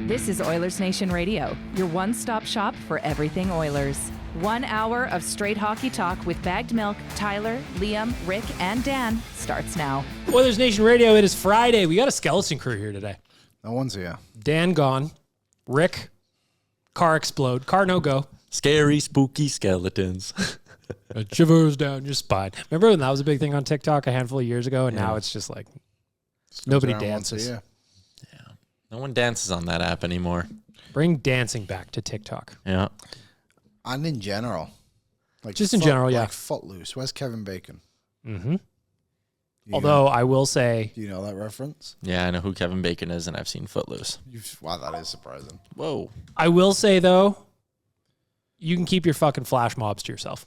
This is Oilersnation Radio, your one-stop shop for everything Oilers. 1 hour of straight hockey talk with Bagged Milk, Tyler, Liam, Rick, and Dan starts now. Oilersnation Radio, it is Friday. We got a skeleton crew here today. No one's here. Dan gone. Rick, car explode. Car no go. Scary, spooky skeletons. It shivers down your spine. Remember when that was a big thing on TikTok a handful of years ago? And now it's just like nobody dances. Yeah. No one dances on that app anymore. Bring dancing back to TikTok. Yeah. And in general. Just in general, yeah. Like Footloose. Where's Kevin Bacon? Mm-hmm. Although I will say... Do you know that reference? Yeah, I know who Kevin Bacon is, and I've seen Footloose. Wow, that is surprising. Whoa. I will say, though, you can keep your fucking flash mobs to yourself.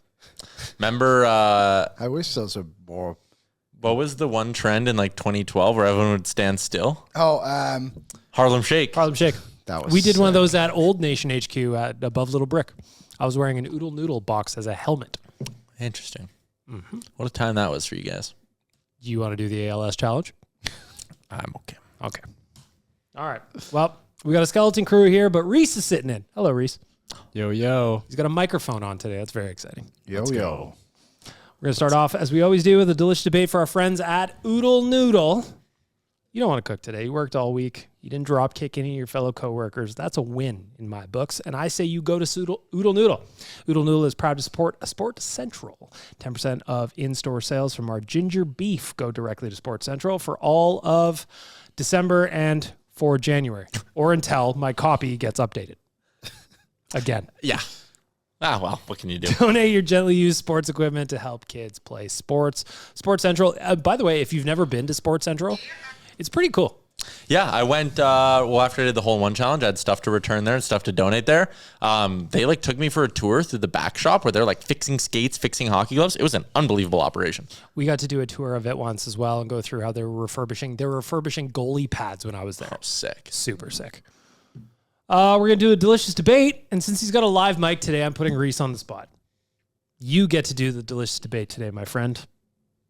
Remember... I wish those were more... What was the one trend in like 2012 where everyone would stand still? Oh, Harlem Shake. Harlem Shake. That was we did sick. one of those at Old Nation HQ at Above Little Brick. I was wearing an Oodle Noodle box as a helmet. Interesting. Mm-hmm. What a time that was for you guys. Do you want to do the ALS challenge? I'm okay. Okay. All right. Well, we got a skeleton crew here, but Reese is sitting in. Hello, Reese. Yo, yo. He's got a microphone on today. That's very exciting. Yo. We're going to start off, as we always do, with a delicious debate for our friends at Oodle Noodle. You don't want to cook today. You worked all week. You didn't drop kick any of your fellow coworkers. That's a win in my books. And I say you go to Oodle Noodle. Oodle Noodle is proud to support a Sport Central. 10% of in-store sales from our ginger beef go directly to Sport Central for all of December and for January, or until my copy gets updated. Again. Yeah. Ah, well, what can you do? Donate your gently used sports equipment to help kids play sports. Sports Central. By the way, if you've never been to Sports Central, it's pretty cool. Yeah, I went, after I did the Hole in One Challenge, I had stuff to return there and stuff to donate there. They took me for a tour through the back shop where they're fixing skates, fixing hockey gloves. It was an unbelievable operation. We got to do a tour of it once as well and go through how they were refurbishing. They were refurbishing goalie pads when I was there. Oh, sick. Super sick. We're going to do a delicious debate. And since he's got a live mic today, I'm putting Reese on the spot. You get to do the delicious debate today, my friend.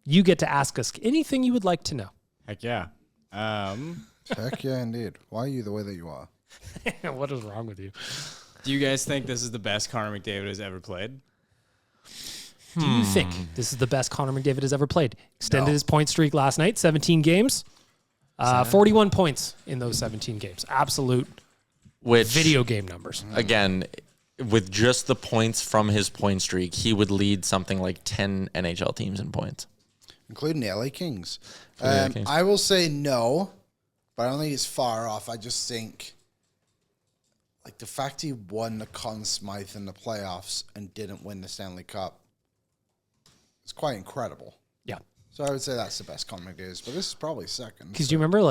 You get to ask us anything you would like to know. Heck yeah. Heck yeah, indeed. Why are you the way that you are? What is wrong with you? Do you guys think this is the best Connor McDavid has ever played? Do you think this is the best Connor McDavid has ever played? Extended his point streak last night, 17 games. 41 points in those 17 games. Absolute video game numbers. Again, with just the points from his point streak, he would lead something like 10 NHL teams in points. Including the LA Kings. Kings. I will say no, but I don't think it's far off. I just think the fact he won the Conn Smythe in the playoffs and didn't win the Stanley Cup is quite incredible. Yeah. So I would say that's the best Connor McDavid, but this is probably second. Because do you remember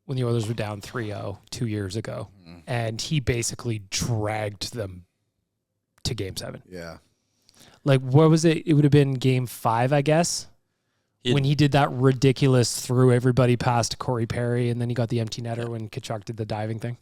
when the Oilers were down 3-0 2 years ago, and he basically dragged them to Game 7? Yeah. What was it? It would have been Game 5, I guess, when he did that ridiculous threw everybody past Corey Perry, and then he got the empty netter when Tkachuk did the diving thing.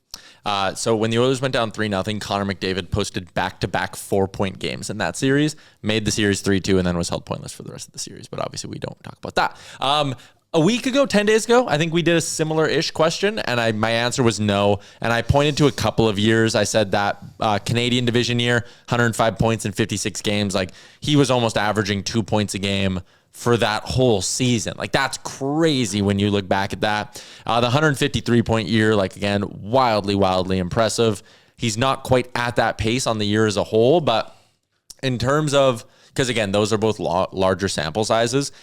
So when the Oilers went down 3-0, Connor McDavid posted back-to-back 4-point games in that series, made the series 3-2, and then was held pointless for the rest of the series. But obviously we don't talk about that. A week ago, 10 days ago, I think we did a similar-ish question, and my answer was no. And I pointed to a couple of years. I said that Canadian division year, 105 points in 56 games. He was almost averaging 2 points a game for that whole season. That's crazy when you look back at that. The 153-point year, again, wildly, wildly impressive. He's not quite at that pace on the year as a whole, but in terms of, because again, those are both larger sample sizes,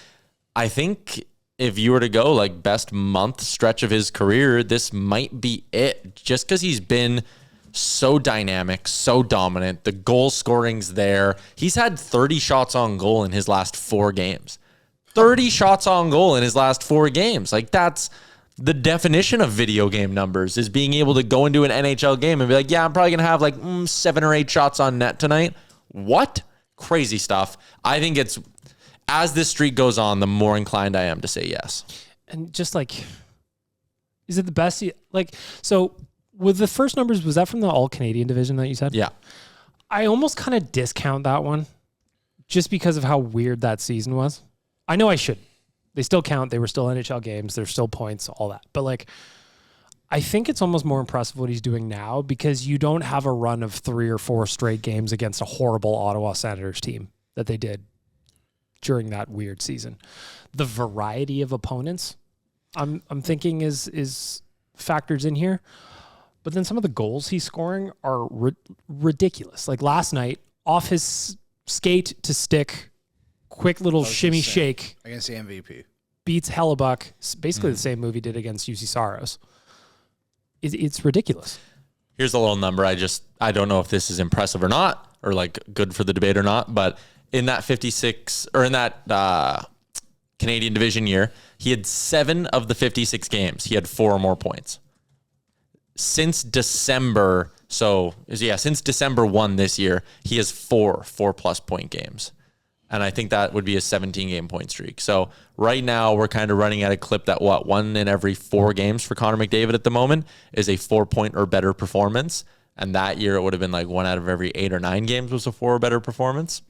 I think if you were to go best month stretch of his career, this might be it, just because he's been so dynamic, so dominant. The goal scoring's there. He's had 30 shots on goal in his last 4 games. 30 shots on goal in his last 4 games. That's the definition of video game numbers, is being able to go into an NHL game and be yeah, I'm probably going to have 7 or 8 shots on net tonight. What? Crazy stuff. I think it's, as this streak goes on, the more inclined I am to say yes. And just is it the best? So with the first numbers, was that from the All-Canadian division that you said? Yeah. I almost kind of discount that one just because of how weird that season was. I know I should. They still count. They were still NHL games. There's still points, all that. But I think it's almost more impressive what he's doing now because you don't have a run of 3 or 4 straight games against a horrible Ottawa Senators team that they did during that weird season. The variety of opponents, I'm thinking is factors in here. But then some of the goals he's scoring are ridiculous. Like last night, off his skate to stick, quick little shimmy shake against the MVP. Beats Hellebuck. It's basically the same move he did against UC Saros. It's ridiculous. Here's a little number. I don't know if this is impressive or not, or like good for the debate or not, but in that 56 or in that Canadian division year, he had 7 of the 56 games. He had 4 or more points. Since December, since December 1 this year, he has 4+ point games. And I think that would be a 17-game point streak. So right now we're kind of running at a clip that 1 in every 4 games for Connor McDavid at the moment is a 4-point or better performance. And that year it would have been like 1 out of every 8 or 9 games was a 4 or better performance.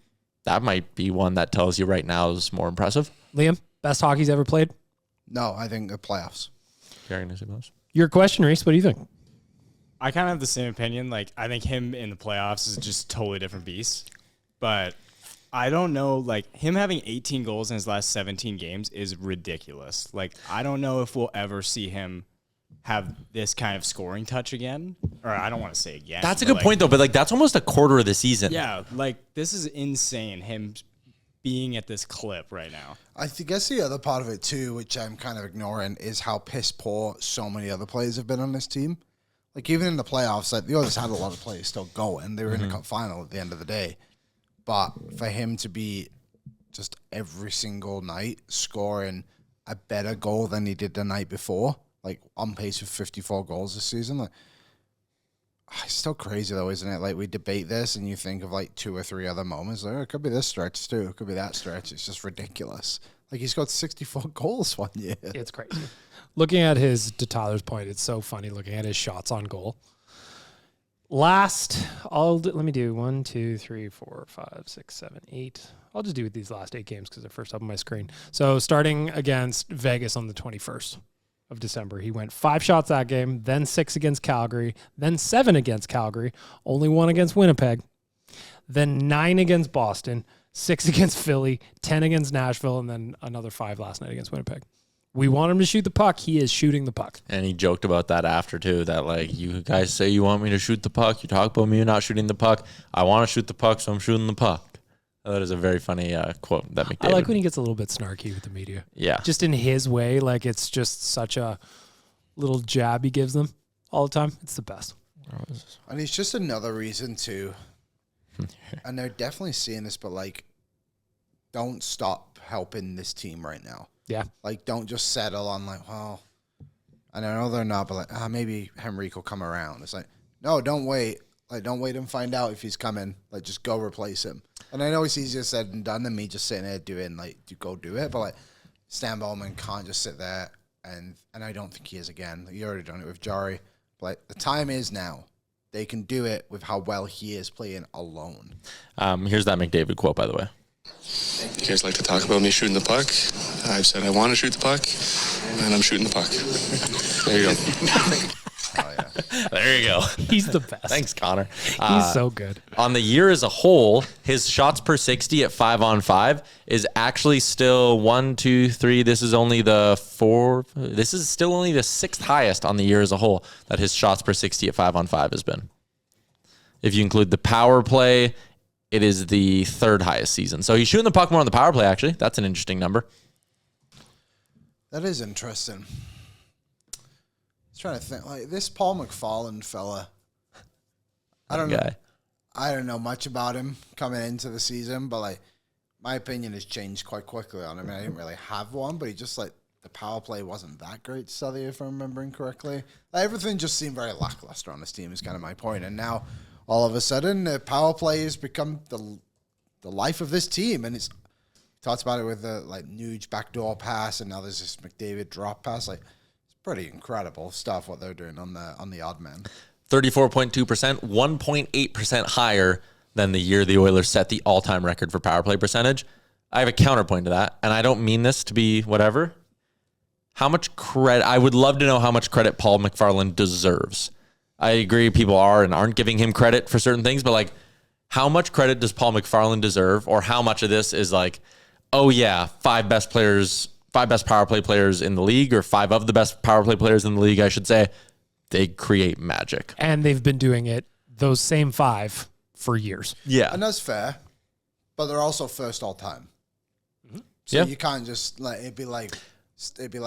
That might be one that tells you right now is more impressive. Liam, best hockey he's ever played? No, I think the playoffs. Your question, Reese, what do you think? I kind of have the same opinion. Like, I think him in the playoffs is just a totally different beast. But I don't know, like, him having 18 goals in his last 17 games is ridiculous. Like, I don't know if we'll ever see him have this kind of scoring touch again. Or I don't want to say again. That's a good point, though. But, like, that's almost a quarter of the season. Yeah, like, this is insane, him being at this clip right now. I guess the other part of it, too, which I'm kind of ignoring, is how piss poor so many other players have been on this team. Like, even in the playoffs, like, the Oilers had a lot of players still going. They were in a cup final at the end of the day. But for him to be just every single night scoring a better goal than he did the night before, like, on pace with 54 goals this season, like, it's still crazy, though, isn't it? Like, we debate this, and you think of, like, 2 or 3 other moments. Like, it could be this stretch, too. It could be that stretch. It's just ridiculous. Like, he's got 64 goals one year. It's crazy. Looking at to Tyler's point, it's so funny looking at his shots on goal. Let me do 1, 2, 3, 4, 5, 6, 7, 8. I'll just do these last 8 games because they're first up on my screen. So starting against Vegas on the 21st of December, he went 5 shots that game, then 6 against Calgary, then 7 against Calgary, only 1 against Winnipeg, then 9 against Boston, 6 against Philly, 10 against Nashville, and then another 5 last night against Winnipeg. We want him to shoot the puck. He is shooting the puck. And he joked about that after, too, that, like, you guys say you want me to shoot the puck. You talk about me not shooting the puck. I want to shoot the puck, so I'm shooting the puck. That is a very funny quote that McDavid. I like when he gets a little bit snarky with the media. Yeah. Just in his way, like, it's just such a little jab he gives them all the time. It's the best. And it's just another reason to, and they're definitely seeing this, but, like, don't stop helping this team right now. Yeah. Like, don't just settle on, like, well, and I know they're not, but, like, maybe Henrique will come around. It's like, no, don't wait. Like, don't wait and find out if he's coming. Like, just go replace him. And I know it's easier said than done than me just sitting there doing, like, go do it. But, like, Stan Bowman can't just sit there, and I don't think he is again. Like, you already done it with Jarry. But, like, the time is now. They can do it with how well he is playing alone. Here's that McDavid quote, by the way. You guys like to talk about me shooting the puck. I've said I want to shoot the puck, and I'm shooting the puck. There you go. Oh, yeah. There you go. He's the best. Thanks, Connor. He's so good. On the year as a whole, his shots per 60 at 5-on-5 is actually still 1, 2, 3. This is still only the 6th highest on the year as a whole that his shots per 60 at 5-on-5 has been. If you include the power play, it is the 3rd highest season. So he's shooting the puck more on the power play, actually. That's an interesting number. That is interesting. I was trying to think. Like, this Paul McFarland fella, I don't know much about him coming into the season, but, like, my opinion has changed quite quickly on him. I didn't really have one, but he just, like, the power play wasn't that great, Sully, if I'm remembering correctly. Like, everything just seemed very lackluster on this team is kind of my point. And now, all of a sudden, the power play has become the life of this team. And it's talked about it with the, like, Nuge backdoor pass, and now there's this McDavid drop pass. Like, it's pretty incredible stuff what they're doing on the odd man. 34.2%, 1.8% higher than the year the Oilers set the all-time record for power play percentage. I have a counterpoint to that, and I don't mean this to be whatever. how much credit, I would love to know how much credit Paul McFarland deserves. I agree people are and aren't giving him credit for certain things, but like, how much credit does Paul McFarland deserve? Or how much of this is like, oh yeah, 5 best power play players in the league, or 5 of the best power play players in the league, I should say, they create magic. And they've been doing it, those same 5, for years. Yeah. And that's fair, but they're also first all time. So you can't just it'd be like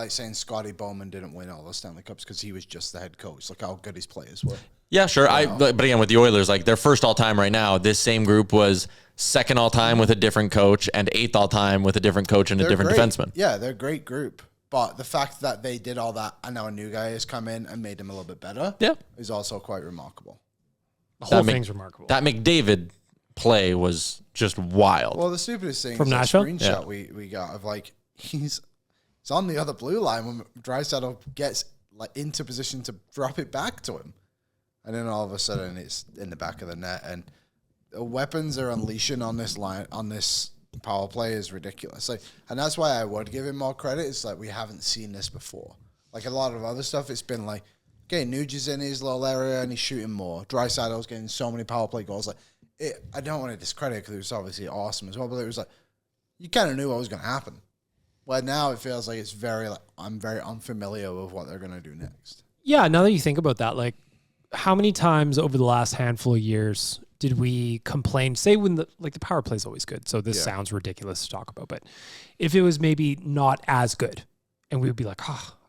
saying Scotty Bowman didn't win all the Stanley Cups because he was just the head coach. Look how good his players were. Yeah, sure. But again, with the Oilers, like they're first all time right now. This same group was second all time with a different coach and 8th all time with a different coach and a different defenseman. Yeah, they're a great group. But the fact that they did all that and now a new guy has come in and made them a little bit better is also quite remarkable. The whole thing's remarkable. That McDavid play was just wild. Well, the stupidest thing From is Nashville? that screenshot we got of like he's on the other blue line when Draisaitl gets like into position to drop it back to him. And then all of a sudden it's in the back of the net, and the weapons they're unleashing on this line, on this power play is ridiculous. Like, and that's why I would give him more credit. It's like we haven't seen this before. Like a lot of other stuff, it's been like, okay, Nuge is in his little area and he's shooting more. Draisaitl's getting so many power play goals. Like, I don't want to discredit it because it was obviously awesome as well, but it was like you kind of knew what was going to happen. Well, now it feels like it's very like I'm very unfamiliar with what they're going to do next. Yeah, now that you think about that, like how many times over the last handful of years did we complain, say when the power play is always good, so this sounds ridiculous to talk about, but if it was maybe not as good, and we would be like,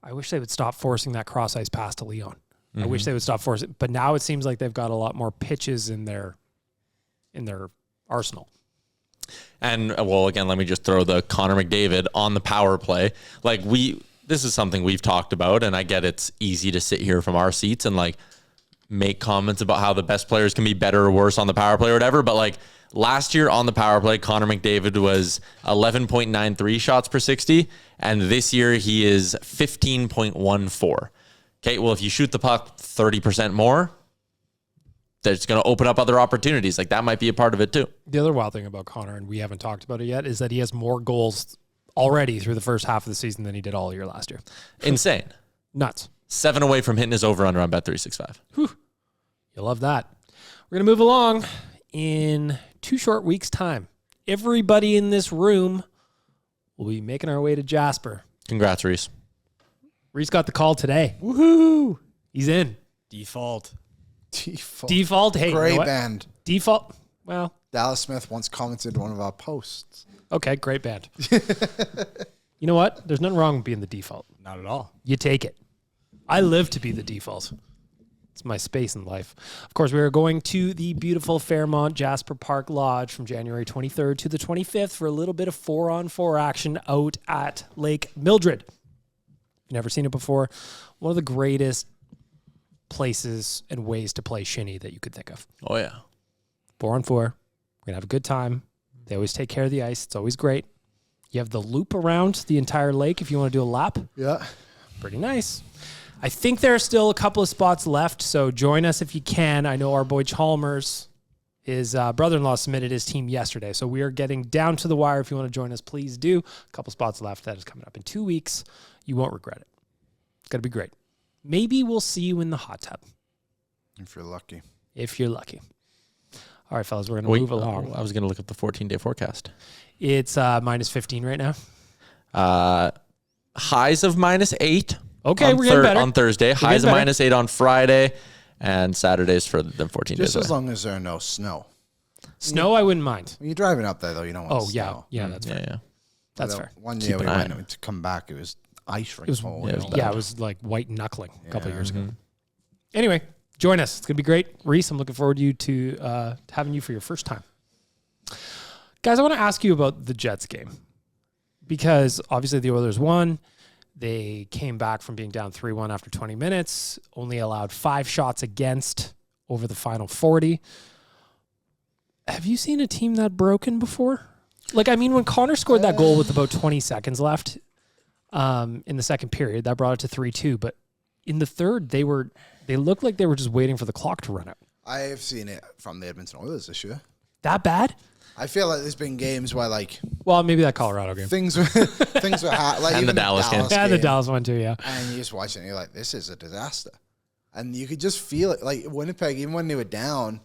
I wish they would stop forcing that cross ice pass to Leon. Mm-hmm. I wish they would stop forcing, but now it seems like they've got a lot more pitches in their arsenal. And well, again, let me just throw the Connor McDavid on the power play. Like this is something we've talked about, and I get it's easy to sit here from our seats and like make comments about how the best players can be better or worse on the power play or whatever. But like last year on the power play, Connor McDavid was 11.93 shots per 60. And this year he is 15.14. Okay. Well, if you shoot the puck 30% more, that's going to open up other opportunities. Like that might be a part of it too. The other wild thing about Connor, and we haven't talked about it yet, is that he has more goals already through the first half of the season than he did all year last year. Insane. Nuts. 7 away from hitting his over-under on Bet365. Whew. You'll love that. We're going to move along in 2 short weeks' time. Everybody in this room will be making our way to Jasper. Congrats, Reese. Reese got the call today. Woohoo! He's in. Default. Default. Hey, Great you know what? band. Default. Well, Dallas Smith once commented on one of our posts. okay, great band. You know what? There's nothing wrong with being the default. Not at all. You take it. I live to be the default. It's my space in life. Of course, we are going to the beautiful Fairmont Jasper Park Lodge from January 23rd to the 25th for a little bit of 4-on-4 action out at Lake Mildred. Never seen it before. One of the greatest places and ways to play shinny that you could think of. Oh, yeah. 4-on-4. We're going to have a good time. They always take care of the ice. It's always great. You have the loop around the entire lake if you want to do a lap. Yeah. Pretty nice. I think there are still a couple of spots left, so join us if you can. I know our boy Chalmers, his brother-in-law, submitted his team yesterday, so we are getting down to the wire. If you want to join us, please do. A couple spots left. That is coming up in 2 weeks. You won't regret it. It's going to be great. Maybe we'll see you in the hot tub. If you're lucky. If you're lucky. All right, fellas, we're going to move along. I was going to look up the 14-day forecast. It's minus 15 right now. Highs of -8. Okay, we're getting better. On Thursday. Highs of -8 on Friday. And Saturday's for the 14 days. Just as long as there are no snow. Snow, I wouldn't mind. When you're driving up there, though, you don't want snow. Yeah, that's fair. Yeah. That's fair. One year we went to come back, it was ice rink. It was like white knuckling a couple of years ago. Anyway, join us. It's going to be great. Reese, I'm looking forward to having you for your first time. Guys, I want to ask you about the Jets game because obviously the Oilers won. They came back from being down 3-1 after 20 minutes, only allowed 5 shots against over the final 40. Have you seen a team that broken before? Like, I mean, when Connor scored that goal with about 20 seconds left in the second period, that brought it to 3-2. But in the third, they looked like they were just waiting for the clock to run out. I have seen it from the Edmonton Oilers this year. That bad? I feel like there's been games where like Well, maybe that Colorado game. things were like And even the Dallas game. Yeah, the Dallas one too, yeah. and you just watch it and you're like, this is a disaster. And you could just feel it. Like Winnipeg, even when they were down,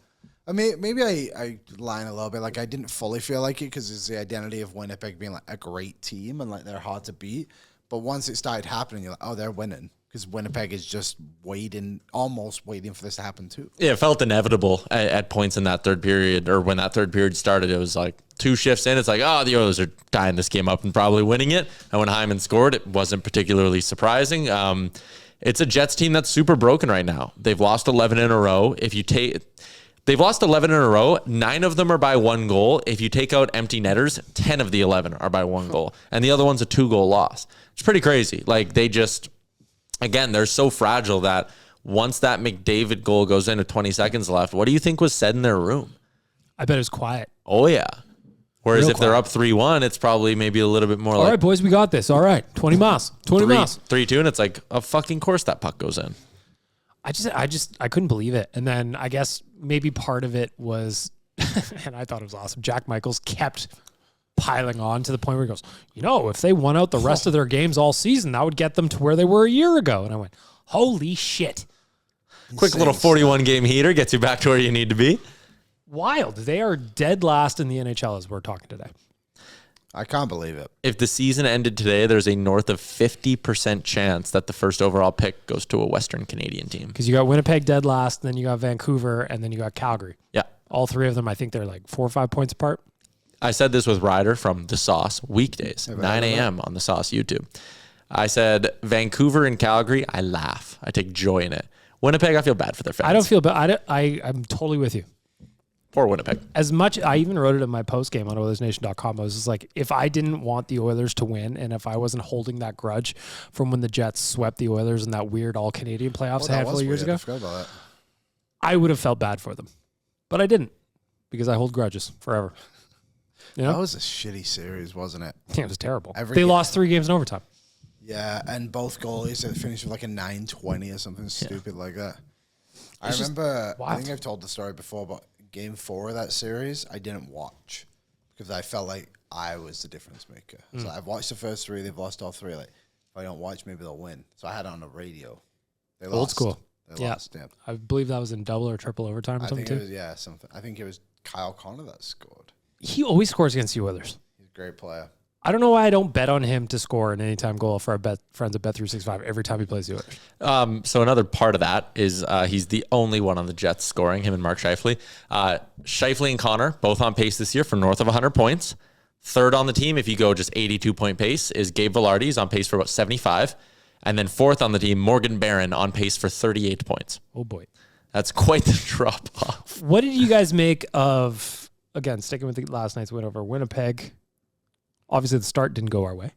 I mean, maybe I lie a little bit. Like I didn't fully feel like it because it's the identity of Winnipeg being like a great team and like they're hard to beat. But once it started happening, you're like, oh, they're winning. Because Winnipeg is just almost waiting for this to happen too. Yeah, it felt inevitable at points in that third period, or when that third period started. It was like 2 shifts in. It's like, oh, the Oilers are tying this game up and probably winning it. And when Hyman scored, it wasn't particularly surprising. It's a Jets team that's super broken right now. They've lost 11 in a row. They've lost 11 in a row. 9 of them are by 1 goal. If you take out empty netters, 10 of the 11 are by 1 goal. And the other one's a 2-goal loss. It's pretty crazy. Like they just... Again, they're so fragile that once that McDavid goal goes in with 20 seconds left, what do you think was said in their room? I bet it was quiet. Oh, yeah. Whereas Real if they're up 3-1, it's probably maybe a little bit more All right, boys, we got this. All right, 20 miles. 20 miles. 3-2, and it's like a fucking course that puck goes in. I couldn't believe it. And then I guess maybe part of it was, and I thought it was awesome, Jack Michaels kept piling on to the point where he goes, if they won out the rest of their games all season, that would get them to where they were a year ago. And I went, holy shit. Quick little 41-game heater gets you back to where you need to be. Wild. They are dead last in the NHL as we're talking today. I can't believe it. If the season ended today, there's a north of 50% chance that the first overall pick goes to a Western Canadian team. Because you got Winnipeg dead last, then you got Vancouver, and then you got Calgary. Yeah. All 3 of them, I think they're like 4 or 5 points apart. I said this with Ryder from The Sauce, weekdays, 9 a.m. on The Sauce YouTube. I said, Vancouver and Calgary, I laugh. I take joy in it. Winnipeg, I feel bad for their fans. I don't feel bad. I'm totally with you. Poor Winnipeg. As much, I even wrote it in my post game on Oilersnation.com. I was just like, if I didn't want the Oilers to win, and if I wasn't holding that grudge from when the Jets swept the Oilers in that weird all-Canadian playoffs a handful of years ago, I forgot about that. I would have felt bad for them. But I didn't, because I hold grudges forever. That was a shitty series, wasn't it? Yeah, it was terrible. They lost 3 games in overtime. Yeah, and both goalies finished with like a 9-20 or something stupid like that. I remember, I think I've told the story before, but game 4 of that series, I didn't watch because I felt like I was the difference maker. So I've watched the first 3, they've lost all 3. Like, if I don't watch, maybe they'll win. So I had it on the radio. They Old lost. school. They lost, yeah. I believe that was in double or triple overtime or something too. Something. I think it was Kyle Connor that scored. He always scores against the Oilers. He's a great player. I don't know why I don't bet on him to score an anytime goal for our friends at Bet365 every time he plays the Oilers. So another part of that is he's the only one on the Jets scoring, him and Mark Scheifele. Scheifele and Connor, both on pace this year for north of 100 points. Third on the team, if you go just 82-point pace, is Gabe Velarde. He's on pace for about 75. And then fourth on the team, Morgan Barron on pace for 38 points. Oh, boy. That's quite the drop-off. What did you guys make of, again, sticking with the last night's win over Winnipeg? Obviously, the start didn't go our way.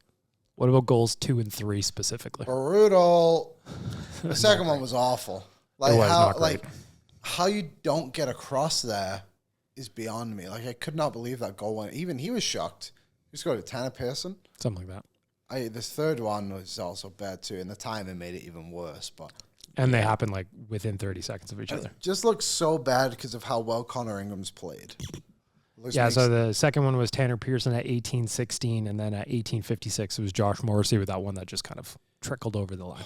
What about goals 2 and 3 specifically? Brutal. The second one was awful. How you don't get across there is beyond me. Like, I could not believe that goal went. Even he was shocked. He scored a Tanner Pearson. Something like that. The third one was also bad too, and the timing made it even worse. And they happened like within 30 seconds of each other. It just looks so bad because of how well Connor Ingram's played. So the second one was Tanner Pearson at 18-16, and then at 18-56, it was Josh Morrissey with that one that just kind of trickled over the line.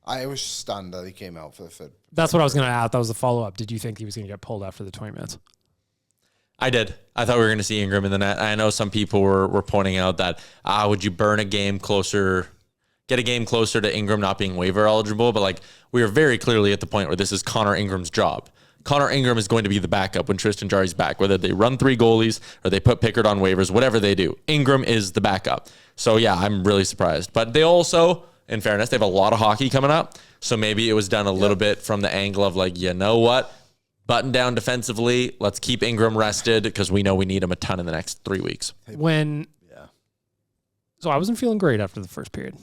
I was stunned that he came out for the third. That's what I was going to ask. That was the follow-up. Did you think he was going to get pulled after the 20 minutes? I did. I thought we were going to see Ingram in the net. I know some people were pointing out that, would you burn a game closer, get a game closer to Ingram not being waiver eligible? But like, we are very clearly at the point where this is Connor Ingram's job. Connor Ingram is going to be the backup when Tristan Jarry's back, whether they run 3 goalies or they put Pickard on waivers, whatever they do. Ingram is the backup. So yeah, I'm really surprised. But they also, in fairness, they have a lot of hockey coming up. So maybe it was done a little bit from the angle of like, you know what? Button down defensively. Let's keep Ingram rested because we know we need him a ton in the next 3 weeks. So I wasn't feeling great after the first period.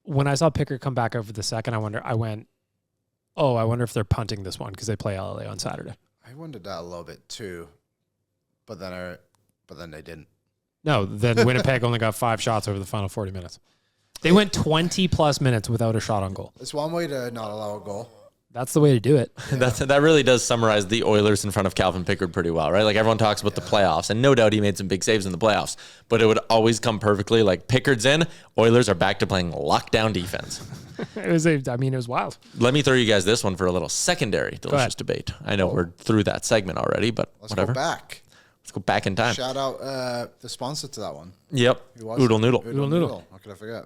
When I saw Pickard come back over the second, I went, I wonder if they're punting this one because they play LA on Saturday. I wondered that a little bit too, but then they didn't. No, then Winnipeg only got 5 shots over the final 40 minutes. They went 20 plus minutes without a shot on goal. It's one way to not allow a goal. That's the way to do it. That really does summarize the Oilers in front of Calvin Pickard pretty well, right? Like everyone talks about the playoffs, and no doubt he made some big saves in the playoffs, but it would always come perfectly. Like Pickard's in, Oilers are back to playing lockdown defense. It was wild. Let me throw you guys this one for a little secondary delicious debate. I know we're through that segment already, but whatever. Let's go back in time. Shout out the sponsor to that one. Yep. Oodle Noodle. Oodle Noodle. How could I forget?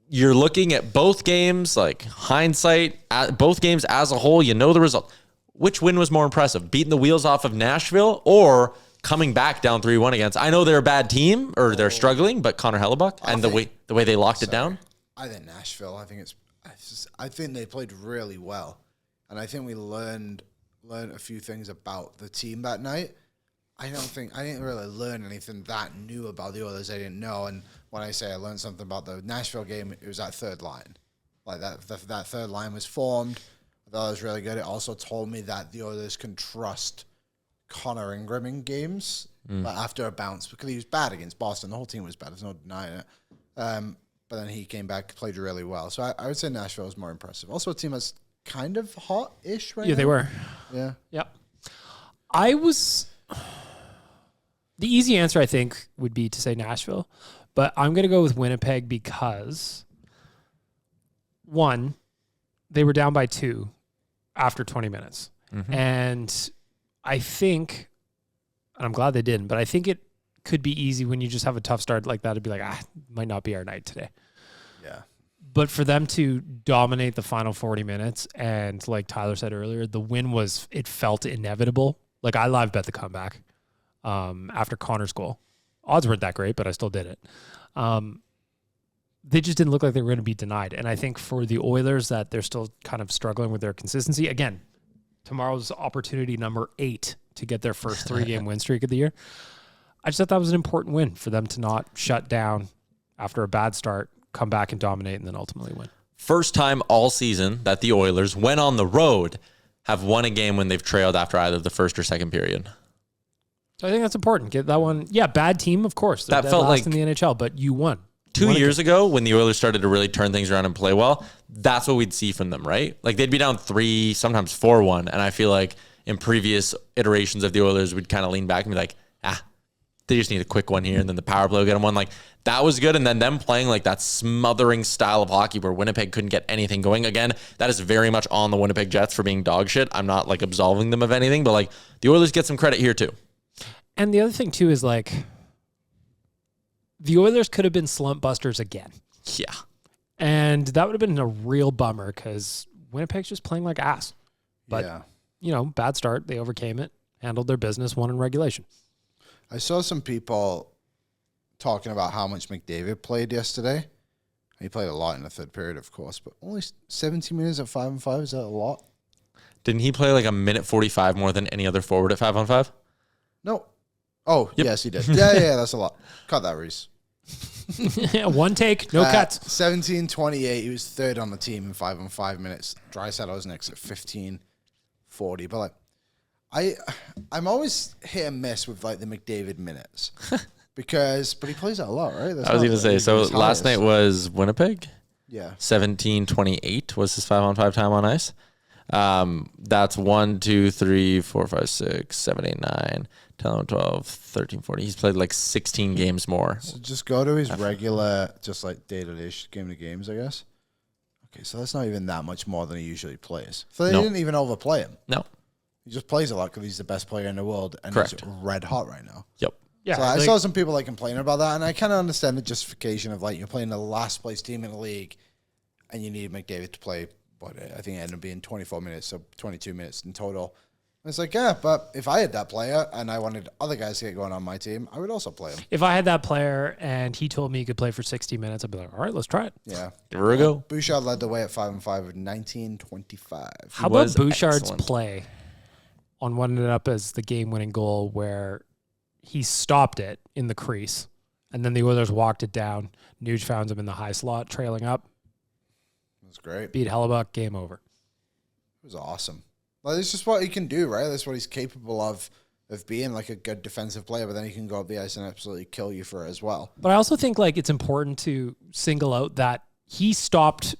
You're looking at both games, like hindsight, both games as a whole, you know the result. Which win was more impressive? Beating the wheels off of Nashville or coming back down 3-1 against? I know they're a bad team or they're struggling, but Connor Hellebuck and the way they locked it down. I think Nashville. I think they played really well, and I think we learned a few things about the team that night. I didn't really learn anything that new about the Oilers I didn't know. And when I say I learned something about the Nashville game, it was that third line. Like that third line was formed. I thought it was really good. It also told me that the Oilers can trust Connor Ingram in games after a bounce, because he was bad against Boston. The whole team was bad. There's no denying it. But then he came back, played really well. So I would say Nashville was more impressive. Also a team that's kind of hot-ish right now. Yeah, they were. Yeah. Yep. The easy answer, I think, would be to say Nashville, but I'm going to go with Winnipeg because, one, they were down by 2 after 20 minutes. Mm-hmm. And I think, and I'm glad they didn't, but I think it could be easy when you just have a tough start like that to be like, might not be our night today. Yeah. But for them to dominate the final 40 minutes, and like Tyler said earlier, the win it felt inevitable. Like I live bet the comeback. After Connor's goal. Odds weren't that great, but I still did it. They just didn't look like they were going to be denied. And I think for the Oilers that they're still kind of struggling with their consistency. Again, tomorrow's opportunity number 8 to get their first 3-game win streak of the year. I just thought that was an important win for them to not shut down after a bad start, come back and dominate, and then ultimately win. First time all season that the Oilers, when on the road, have won a game when they've trailed after either the first or second period. So I think that's important. Get that one. Yeah, bad team, of course. They're that felt like in the NHL, but you won. 2 years ago, when the Oilers started to really turn things around and play well, that's what we'd see from them, right? Like they'd be down 3, sometimes 4-1, and I feel like in previous iterations of the Oilers, we'd kind of lean back and be like, they just need a quick one here, and then the power play will get them one. Like that was good, and then them playing like that smothering style of hockey where Winnipeg couldn't get anything going. Again, that is very much on the Winnipeg Jets for being dog shit. I'm not like absolving them of anything, but like the Oilers get some credit here too. And the other thing, too, is like the Oilers could have been slump busters again. Yeah. And that would have been a real bummer because Winnipeg's just playing like ass. But, bad start. They overcame it, handled their business, won in regulation. I saw some people talking about how much McDavid played yesterday. He played a lot in the third period, of course, but only 17 minutes at 5-on-5. Is that a lot? Didn't he play like a minute 45 more than any other forward at 5-on-5? No. Oh, yep. Yes, he did. Yeah, that's a lot. Cut that, Reese. One take, no cuts. 17-28. He was third on the team in 5-on-5 minutes. Draisaitl was next at 15-40. But like, I'm always hit and miss with like the McDavid minutes but he plays that a lot, right? I was going to say. So last night was Winnipeg. Yeah. 17-28 was his 5-on-5 time on ice. That's 1, 2, 3, 4, 5, 6, 7, 8, 9, 10, 12, 13, 14. He's played like 16 games more. So just go to his regular, just like day-to-day game to games, I guess. Okay, so that's not even that much more than he usually plays. So they didn't even overplay him. No. He just plays a lot because he's the best player in the world and Correct. he's red hot right now. Yep. Yeah, so I saw some people like complaining about that, and I kind of understand the justification of like you're playing the last place team in the league and you need McDavid to play I think it ended up being 24 minutes, so 22 minutes in total. And it's like, yeah, but if I had that player and I wanted other guys to get going on my team, I would also play him. If I had that player and he told me he could play for 60 minutes, I'd be like, all right, let's try it. Yeah. Give her a go. Bouchard led the way at 5-on-5 with 19-25. How about Bouchard's play on what ended up as the game-winning goal where he stopped it in the crease, and then the Oilers walked it down. Nuge found him in the high slot, trailing up. That's great. Beat Hellebuck, game over. It was awesome. Like, it's just what he can do, right? That's what he's capable of being like a good defensive player, but then he can go up the ice and absolutely kill you for it as well. But I also think like it's important to single out that he stopped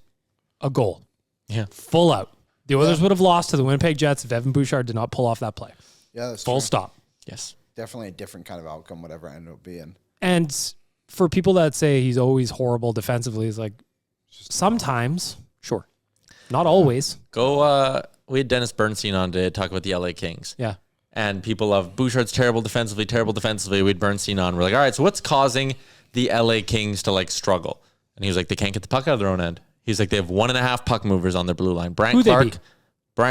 a goal. Yeah. Full out. The Oilers would have lost to the Winnipeg Jets if Evan Bouchard did not pull off that play. Yeah, that's Full true. stop. Yes. Definitely a different kind of outcome, whatever it ended up being. And for people that say he's always horrible defensively, it's like sometimes, sure. Not always. We had Dennis Bernstein on to talk about the LA Kings. Yeah. And people love Bouchard's terrible defensively. We had Bernstein on. We're like, all right, so what's causing the LA Kings to like struggle? And he was like, they can't get the puck out of their own end. He's like, they have 1.5 puck movers on their blue line. Brian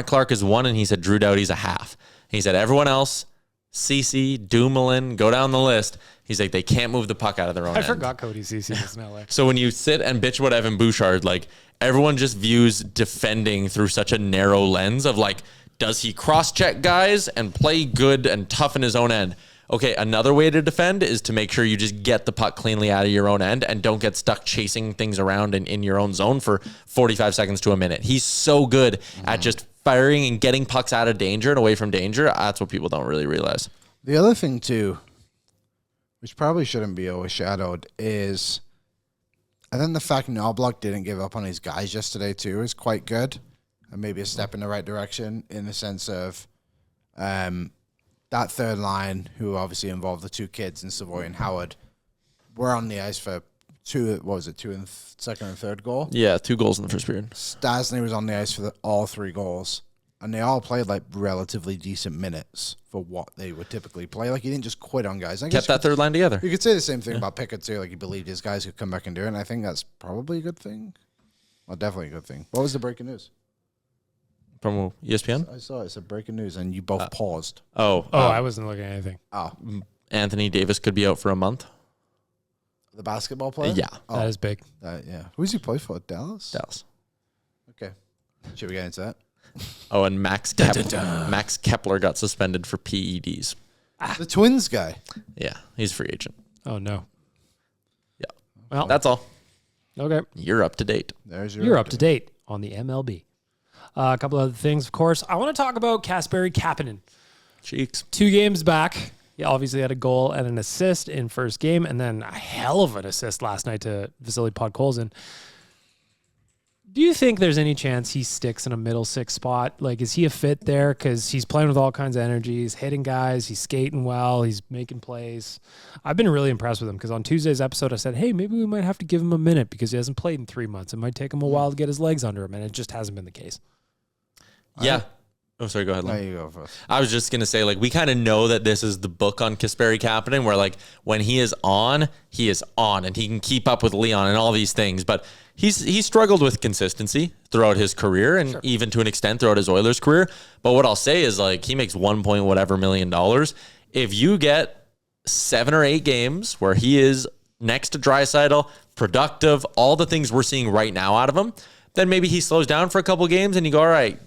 Clark is 1, and he said Drew Doughty's a half. He said everyone else, Cece, Dumoulin, go down the list. He's like, they can't move the puck out of their own end. I forgot Cody Cece was in LA. So when you sit and bitch about Evan Bouchard, like everyone just views defending through such a narrow lens of like, does he cross-check guys and play good and tough in his own end? Okay, another way to defend is to make sure you just get the puck cleanly out of your own end and don't get stuck chasing things around in your own zone for 45 seconds to a minute. He's so good at just firing and getting pucks out of danger and away from danger. That's what people don't really realize. The other thing, too, which probably shouldn't be overshadowed, is I think the fact Knobloch didn't give up on his guys yesterday, too, is quite good. And maybe a step in the right direction in the sense of that third line, who obviously involved the 2 kids in Savoy and Howard, were on the ice for 2 in second and third goal. Yeah, 2 goals in the first period. Stasny was on the ice for all 3 goals. And they all played like relatively decent minutes for what they would typically play. Like, he didn't just quit on guys. Kept that third line together. You could say the same thing about Pickard, too. Like, he believed his guys could come back and do it. And I think that's probably a good thing. Well, definitely a good thing. What was the breaking news? From ESPN? I saw it. It said breaking news, and you both paused. I wasn't looking at anything. Oh, Anthony Davis could be out for a month. the basketball player? Yeah. That is big. Yeah. Who's he play for? Dallas? Okay. Should we get into that? Oh, and Max Kepler got suspended for PEDs. The Twins guy. Yeah, he's free agent. Oh, no. Yeah. Well, That's all. okay. You're up to date. There's your You're up to date on the MLB. A couple other things, of course. I want to talk about Kasperi Kapanen. Cheeks. 2 games back. He obviously had a goal and an assist in first game, and then a hell of an assist last night to Vasily Podkolzin. Do you think there's any chance he sticks in a middle 6 spot? Like, is he a fit there? Because he's playing with all kinds of energy. He's hitting guys. He's skating well. He's making plays. I've been really impressed with him because on Tuesday's episode, I said, hey, maybe we might have to give him a minute because he hasn't played in 3 months. It might take him a while to get his legs under him, and it just hasn't been the case. Yeah. Oh, sorry. Go ahead. There Lynn. you go first. I was just going to say, like, we kind of know that this is the book on Kasperi Kapanen where, like, when he is on, and he can keep up with Leon and all these things. But he's struggled with consistency throughout his career and even to an extent throughout his Oilers career. But what I'll say is, like, he makes $1 million. If you get 7 or 8 games where he is next to Draisaitl, productive, all the things we're seeing right now out of him, then maybe he slows down for a couple games and you go, all right,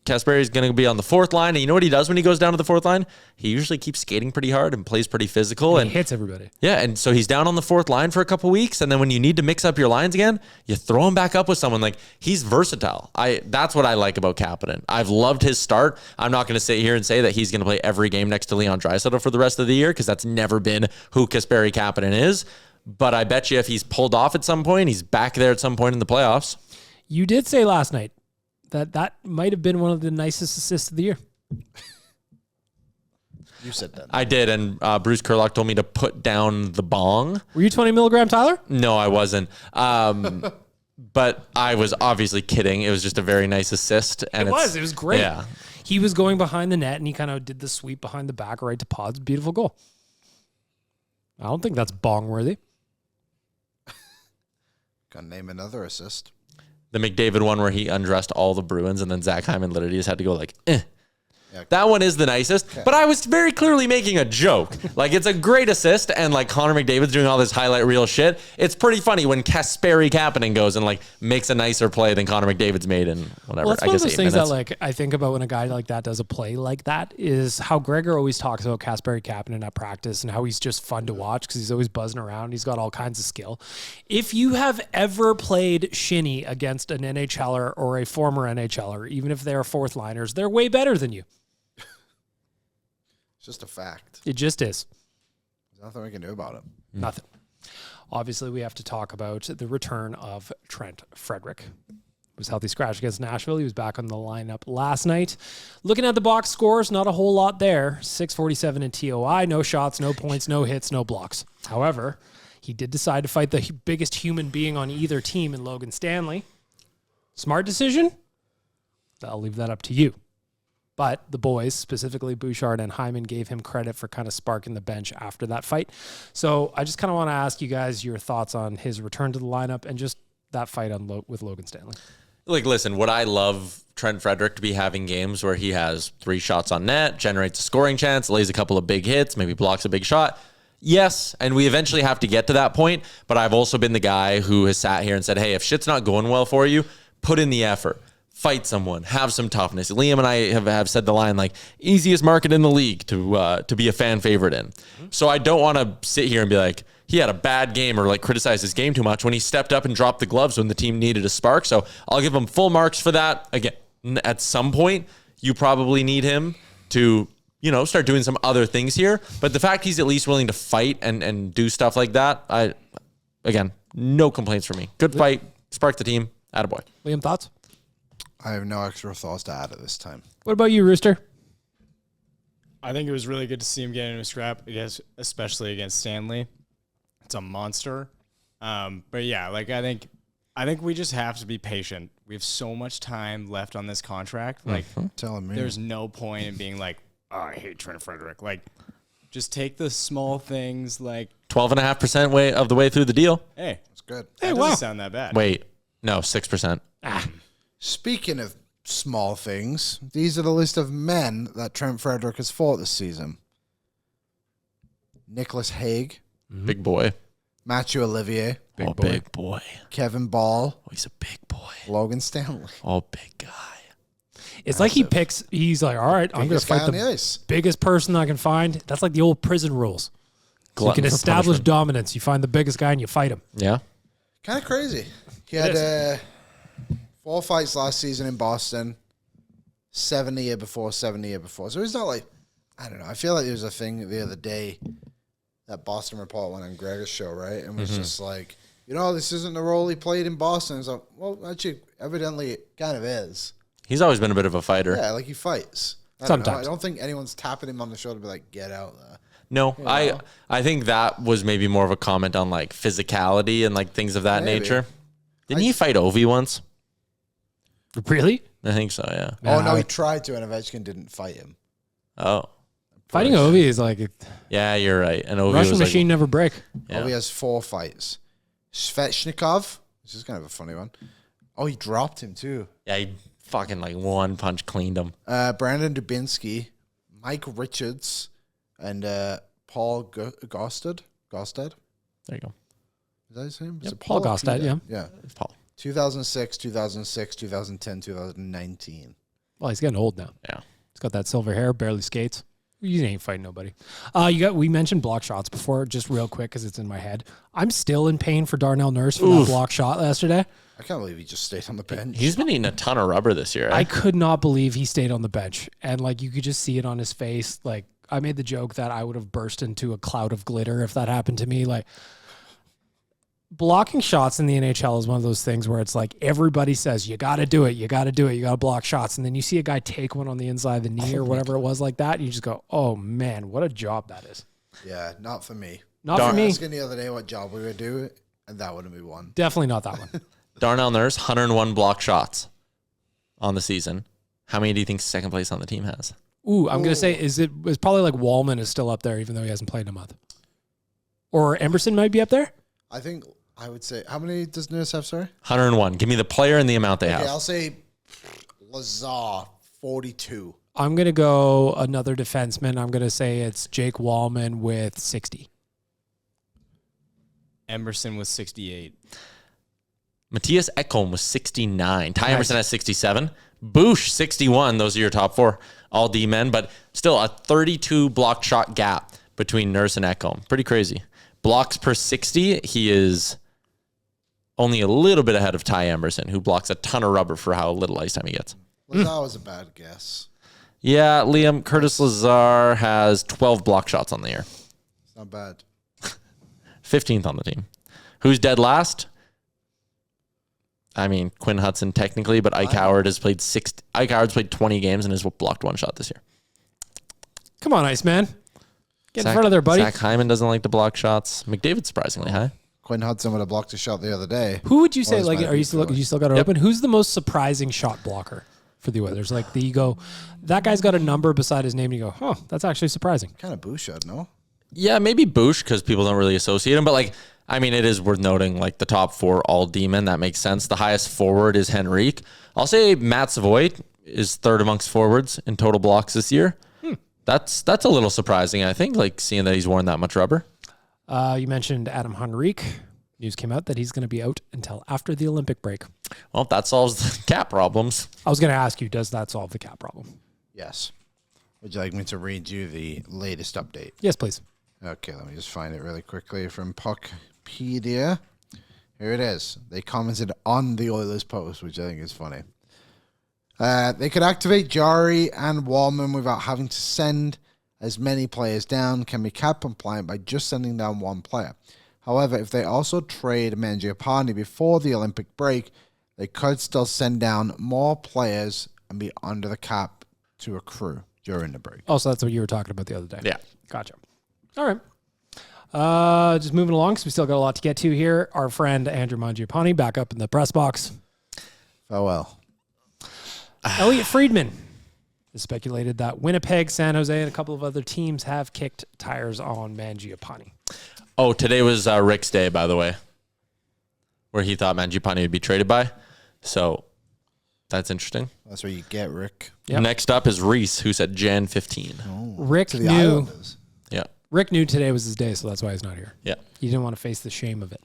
Kasperi's going to be on the 4th line. And you know what he does when he goes down to the 4th line? He usually keeps skating pretty hard and plays pretty physical. And he hits everybody. Yeah, and so he's down on the 4th line for a couple weeks. And then when you need to mix up your lines again, you throw him back up with someone. Like, he's versatile. That's what I like about Kapanen. I've loved his start. I'm not going to sit here and say that he's going to play every game next to Leon Draisaitl for the rest of the year because that's never been who Kasperi Kapanen is. But I bet you if he's pulled off at some point, he's back there at some point in the playoffs. You did say last night that might have been one of the nicest assists of the year. You said that. I did, and Bruce Kurlock told me to put down the bong. Were you 20 milligram, Tyler? No, I wasn't. But I was obviously kidding. It was just a very nice assist. And It was great. Yeah. He was going behind the net, and he kind of did the sweep behind the back right to Pods. Beautiful goal. I don't think that's bong-worthy. Can name another assist. The McDavid one where he undressed all the Bruins and then Zach Hyman literally just had to go like, Yeah. That one is the nicest, but I was very clearly making a joke. Like, it's a great assist, and like Connor McDavid's doing all this highlight reel shit. It's pretty funny when Kasperi Kapanen goes and like makes a nicer play than Connor McDavid's made in whatever. Well, that's I one of guess those 8 things minutes. that like I think about when a guy like that does a play like that is how Gregor always talks about Kasperi Kapanen at practice and how he's just fun to watch because he's always buzzing around. He's got all kinds of skill. If you have ever played shinny against an NHLer or a former NHLer, even if they're 4th liners, they're way better than you. It's just a fact. It just is. There's nothing we can do about it. Nothing. Obviously, we have to talk about the return of Trent Frederic. was healthy scratch against Nashville. He was back on the lineup last night. Looking at the box scores, not a whole lot there. 647 in TOI, no shots, no points, no hits, no blocks. However, he did decide to fight the biggest human being on either team in Logan Stanley. Smart decision? I'll leave that up to you. But the boys, specifically Bouchard and Hyman, gave him credit for kind of sparking the bench after that fight. So I just kind of want to ask you guys your thoughts on his return to the lineup and just that fight on with Logan Stanley. Like, listen, would I love Trent Frederic to be having games where he has 3 shots on net, generates a scoring chance, lays a couple of big hits, maybe blocks a big shot? Yes, and we eventually have to get to that point, but I've also been the guy who has sat here and said, hey, if shit's not going well for you, put in the effort. Fight someone, have some toughness. Liam and I have said the line, like, easiest market in the league to be a fan favorite in. So I don't want to sit here and be like, he had a bad game or like criticize his game too much when he stepped up and dropped the gloves when the team needed a spark. So I'll give him full marks for that. Again, at some point, you probably need him to, start doing some other things here. But the fact he's at least willing to fight and do stuff like that, again, no complaints for me. Good fight, spark the team, attaboy. Liam, thoughts? I have no extra thoughts to add at this time. What about you, Rooster? I think it was really good to see him get in a scrap, especially against Stanley. It's a monster. But yeah, like I think we just have to be patient. We have so much time left on this contract. Like, Telling me. there's no point in being like, oh, I hate Trent Frederic. Like, just take the small things. Like 12.5% of the way through the deal. Hey, It's good. that doesn't sound that bad. Wait, no, 6%. Speaking of small things, these are the list of men that Trent Frederic has fought this season. Nicholas Haig, Big boy. Matthew Olivier, Big boy. Kevin Ball, Oh, he's a big boy. Logan Stanley. Oh, big guy. It's like he's like, all right, I'm going to Biggest guy fight on the the ice. biggest person I can find. That's like the old prison rules. So you Glutton can for establish punishment. dominance. You find the biggest guy and you fight him. Yeah. Kind of crazy. He had 4 fights last season in Boston, 7 the year before, 7 the year before. So he's not like, I don't know. I feel like there was a thing the other day that Boston Report went on Gregor's show, right? And was just like, this isn't the role he played in Boston. It's like, well, actually, evidently it kind of is. He's always been a bit of a fighter. Yeah, like he fights. I Sometimes. don't think anyone's tapping him on the shoulder to be like, get out there. No, I think that was maybe more of a comment on like physicality and like things of that Maybe. nature. Didn't he fight Ovi once? Really? I think so, yeah. Oh, no, he tried to, and Ovechkin didn't fight him. Oh. Fighting Ovi is like Yeah, you're right. And Ovi Russian was machine like, never break. Yeah. Oh, he has 4 fights. Svechnikov, this is kind of a funny one. Oh, he dropped him too. yeah, he fucking like one punch cleaned him. Brandon Dubinsky, Mike Richards, and Paul Gostad. There you go. Is that his name? Is Yep, it Paul or Gostad, Peter? yeah. Yeah. It's Paul. 2006, 2010, 2019. Well, he's getting old now. Yeah. He's got that silver hair, barely skates. You ain't fighting nobody. We mentioned block shots before, just real quick because it's in my head. I'm still in pain for Darnell Nurse for that block shot yesterday. I can't believe he just stayed on the bench. He's been eating a ton of rubber this year. I could not believe he stayed on the bench. And like you could just see it on his face. Like I made the joke that I would have burst into a cloud of glitter if that happened to me. Like blocking shots in the NHL is one of those things where it's like everybody says, you got to do it. You got to do it. You got to block shots. And then you see a guy take one on the inside of the knee or whatever it was like that. And you just go, oh man, what a job that is. Yeah, not for me. Not for me. Asking the other day what job we would do, and that wouldn't be one. Definitely not that one. Darnell Nurse, 101 block shots on the season. How many do you think second place on the team has? Ooh, I'm going to say it's probably like Wallman is still up there, even though he hasn't played in a month. Or Emerson might be up there. I would say, how many does Nurse have, sorry? 101. Give me the player and the amount they Okay, have. I'll say Lazar, 42. I'm going to go another defenseman. I'm going to say it's Jake Wallman with 60. Emerson was 68. Matthias Ekholm was 69. Ty Emerson has 67. Bouch, 61. Those are your top 4 all D men, but still a 32 block shot gap between Nurse and Ekholm. Pretty crazy. Blocks per 60, he is only a little bit ahead of Ty Emerson, who blocks a ton of rubber for how little ice time he gets. Lazar was a bad guess. Yeah, Liam, Curtis Lazar has 12 block shots on the year. It's not bad. 15th on the team. Who's dead last? I mean, Quinn Hutson technically, but Ike Howard has played 20 games and has blocked one shot this year. Come on, Iceman. Get in front of there, buddy. Zach Hyman doesn't like to block shots. McDavid surprisingly high. Quinn Hutson would have blocked a shot the other day. Who would you say, Oilers like, might are you still got it open? Who's the most surprising shot blocker for the Oilers? Like, you go, that guy's got a number beside his name, and you go, oh, that's actually surprising. Kind of Bouchard, no? Yeah, maybe Bouch, because people don't really associate him. But, like, I mean, it is worth noting, like, the top 4 all D-men. That makes sense. The highest forward is Henrique. I'll say Matt Savoy is third amongst forwards in total blocks this year. That's a little surprising, I think, like, seeing that he's worn that much rubber. You mentioned Adam Henrique. News came out that he's going to be out until after the Olympic break. Well, that solves the cap problems. I was going to ask you, does that solve the cap problem? Yes. Would you like me to read you the latest update? Yes, please. Okay, let me just find it really quickly from Puckpedia. Here it is. They commented on the Oilers post, which I think is funny. They could activate Jarry and Wallman without having to send as many players down, can be cap compliant by just sending down one player. However, if they also trade Mangiapane before the Olympic break, they could still send down more players and be under the cap to accrue during the break. Oh, so that's what you were talking about the other day. Yeah. Gotcha. All right. Just moving along, because we still got a lot to get to here. Our friend Andrew Mangiapane back up in the press box. Farewell. Elliot Friedman has speculated that Winnipeg, San Jose, and a couple of other teams have kicked tires on Mangiapane. Oh, today was Rick's day, by the way, where he thought Mangiapane would be traded by. So that's interesting. That's where you get Rick. Yep. Next up is Reese, who said Jan 15. Rick To the knew Islanders. Yeah. Rick knew today was his day, so that's why he's not here. Yeah. He didn't want to face the shame of it.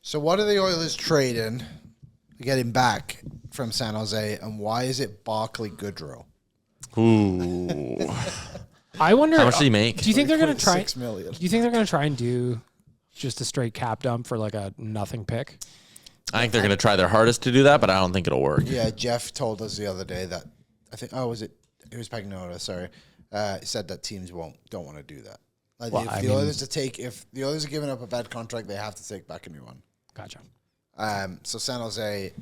So what are the Oilers trading to get him back from San Jose, and why is it Barclay Goodrow? Ooh. I wonder How much did he make? Do you think they're going to try? $6 million. Do you think they're going to try and do just a straight cap dump for like a nothing pick? I think they're going to try their hardest to do that, but I don't think it'll work. Yeah, Jeff told us the other day that it was Pagnotta, sorry. Said that teams don't want to do that. Like Well, if the Oilers are giving up a bad contract, they have to take back a new one. Gotcha. So San Jose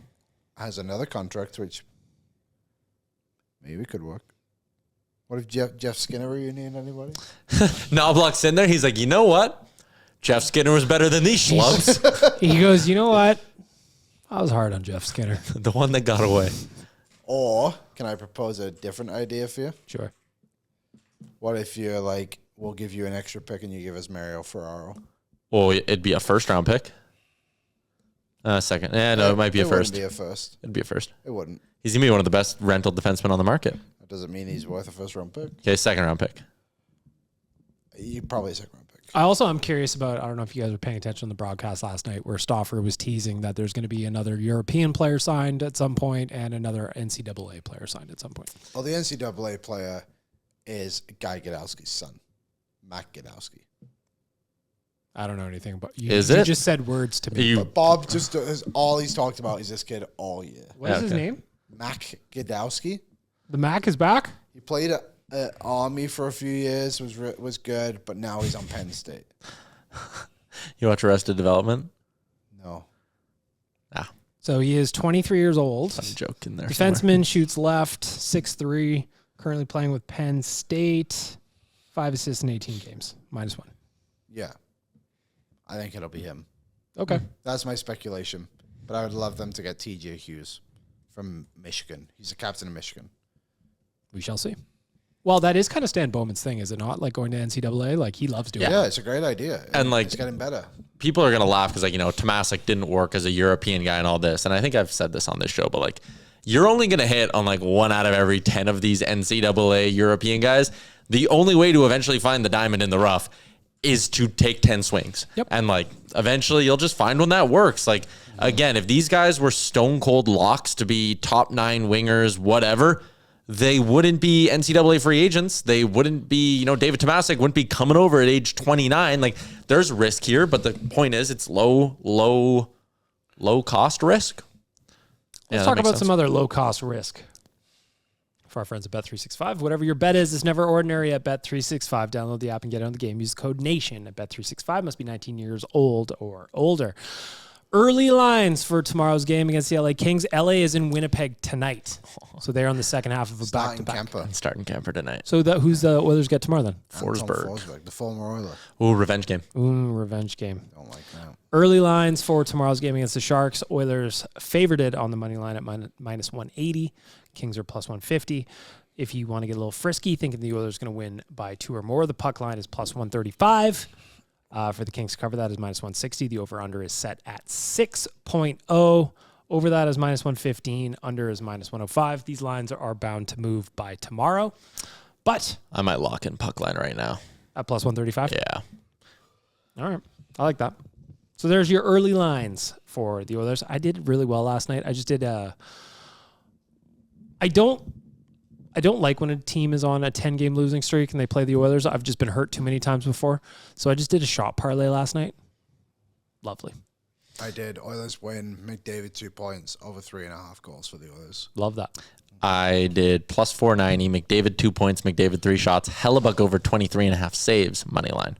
has another contract which maybe could work. What if Jeff Skinner reunion anybody? Knobloch's in there. He's like, you know what? Jeff Skinner was better than these schlubs. He goes, you know what? I was hard on Jeff Skinner. The one that got away. Or can I propose a different idea for you? Sure. What if you're like, we'll give you an extra pick and you give us Mario Ferraro? Well, it'd be a first-round pick. Second. Yeah, no, it might be a first. It wouldn't be a first. It'd be a first. It wouldn't. He's going to be one of the best rental defensemen on the market. That doesn't mean he's worth a first-round pick. Okay, second-round pick. You probably a second-round pick. I'm curious about, I don't know if you guys were paying attention on the broadcast last night where Stauffer was teasing that there's going to be another European player signed at some point and another NCAA player signed at some point. Well, the NCAA player is Guy Gadowski's son, Matt Gadowski. I don't know anything about you. Is you it? just said words to me. You, But Bob just all he's talked about is this kid all year. What is his Okay. name? Mac Gadowski. The Mac is back? He played at Army for a few years, was good, but now he's on Penn State. you watch Arrested Development? No. Ah, So he is 23 years old. some joke in there. Defenseman, shoots left, 6'3", currently playing with Penn State, 5 assists in 18 games, -1. Yeah. I think it'll be him. Okay. That's my speculation. But I would love them to get TJ Hughes from Michigan. He's the captain of Michigan. We shall see. Well, that is kind of Stan Bowman's thing, is it not? Like going to NCAA, like he loves doing Yeah, it. it's a great idea. And, like, it's getting better. People are going to laugh because, like, you know, Tomasic didn't work as a European guy and all this. And I think I've said this on this show, but, like, you're only going to hit on, like, 1 out of every 10 of these NCAA European guys. The only way to eventually find the diamond in the rough is to take 10 swings. Yep. And, like, eventually you'll just find one that works. Like, again, if these guys were stone cold locks to be top 9 wingers, whatever, they wouldn't be NCAA free agents. They wouldn't be, you know, David Tomasic wouldn't be coming over at age 29. Like, there's risk here, but the point is it's low cost risk. Let's talk about some other low-cost risk for our friends at Bet365. Whatever your bet is never ordinary at Bet365. Download the app and get on the game. Use code NATION at Bet365. Must be 19 years old or older. Early lines for tomorrow's game against the LA Kings. LA is in Winnipeg tonight. So they're on the second half of a back-to-back. I'm starting Kemper tonight. So who's the Oilers get tomorrow then? Forsberg. The former Oiler. Ooh, revenge game. Revenge game. Don't like that. Early lines for tomorrow's game against the Sharks. Oilers favorited on the money line at minus 180. Kings are plus 150. If you want to get a little frisky, thinking the Oilers are going to win by 2 or more, the puck line is plus 135. For the Kings to cover that is minus 160. The over-under is set at 6.0. Over that is minus 115. Under is minus 105. These lines are bound to move by tomorrow. But I might lock in puck line right now. at plus 135? Yeah. All right. I like that. So there's your early lines for the Oilers. I did really well last night. I just did I don't like when a team is on a 10-game losing streak and they play the Oilers. I've just been hurt too many times before. So I just did a shot parlay last night. Lovely. I did. Oilers win. McDavid 2 points. Over 3.5 goals for the Oilers. Love that. I did plus 490. McDavid 2 points. McDavid 3 shots. Hellebuck over 23.5 saves. Money line.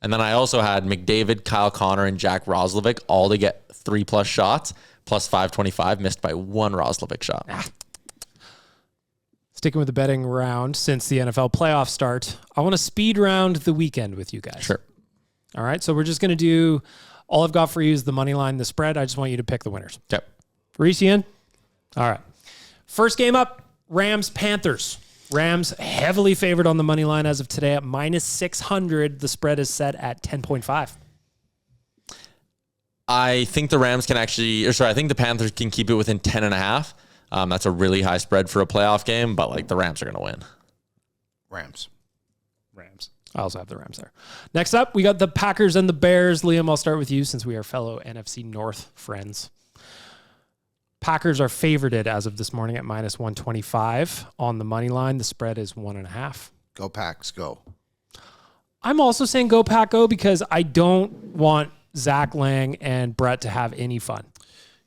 And then I also had McDavid, Kyle Connor, and Jack Roslovic all to get 3+ shots. Plus 525. Missed by 1 Roslovic shot. Sticking with the betting round since the NFL playoffs start, I want to speed round the weekend with you guys. Sure. All right. So we're just going to do, all I've got for you is the money line, the spread. I just want you to pick the winners. Okay. Reese, you in? All right. First game up, Rams-Panthers. Rams heavily favored on the money line as of today at minus 600. The spread is set at 10.5. I think the Rams can I think the Panthers can keep it within 10.5. That's a really high spread for a playoff game, but like the Rams are going to win. Rams. I also have the Rams there. Next up, we got the Packers and the Bears. Liam, I'll start with you since we are fellow NFC North friends. Packers are favorited as of this morning at minus 125 on the money line. The spread is 1.5. Go Packs, go. I'm also saying go Pack, go because I don't want Zach Lang and Brett to have any fun.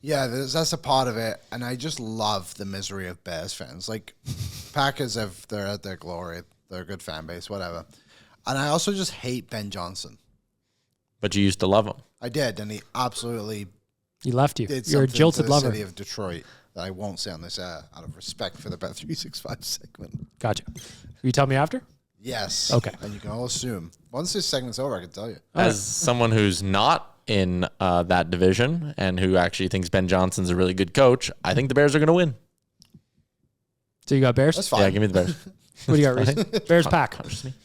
Yeah, that's a part of it, and I just love the misery of Bears fans. Like, Packers, they're at their glory. They're a good fan base, whatever. And I also just hate Ben Johnson. But you used to love him. I did, and he absolutely He left you. did You're a something jilted to the lover. city of Detroit that I won't say on this air out of respect for the Bet 365 segment. Gotcha. Will you tell me after? Yes. Okay. And you can all assume. Once this segment's over, I can tell you. As someone who's not in that division and who actually thinks Ben Johnson's a really good coach, I think the Bears are going to win. So you got Bears? That's fine. Yeah, give me the Bears. What do you got, Reese? Bears Pack.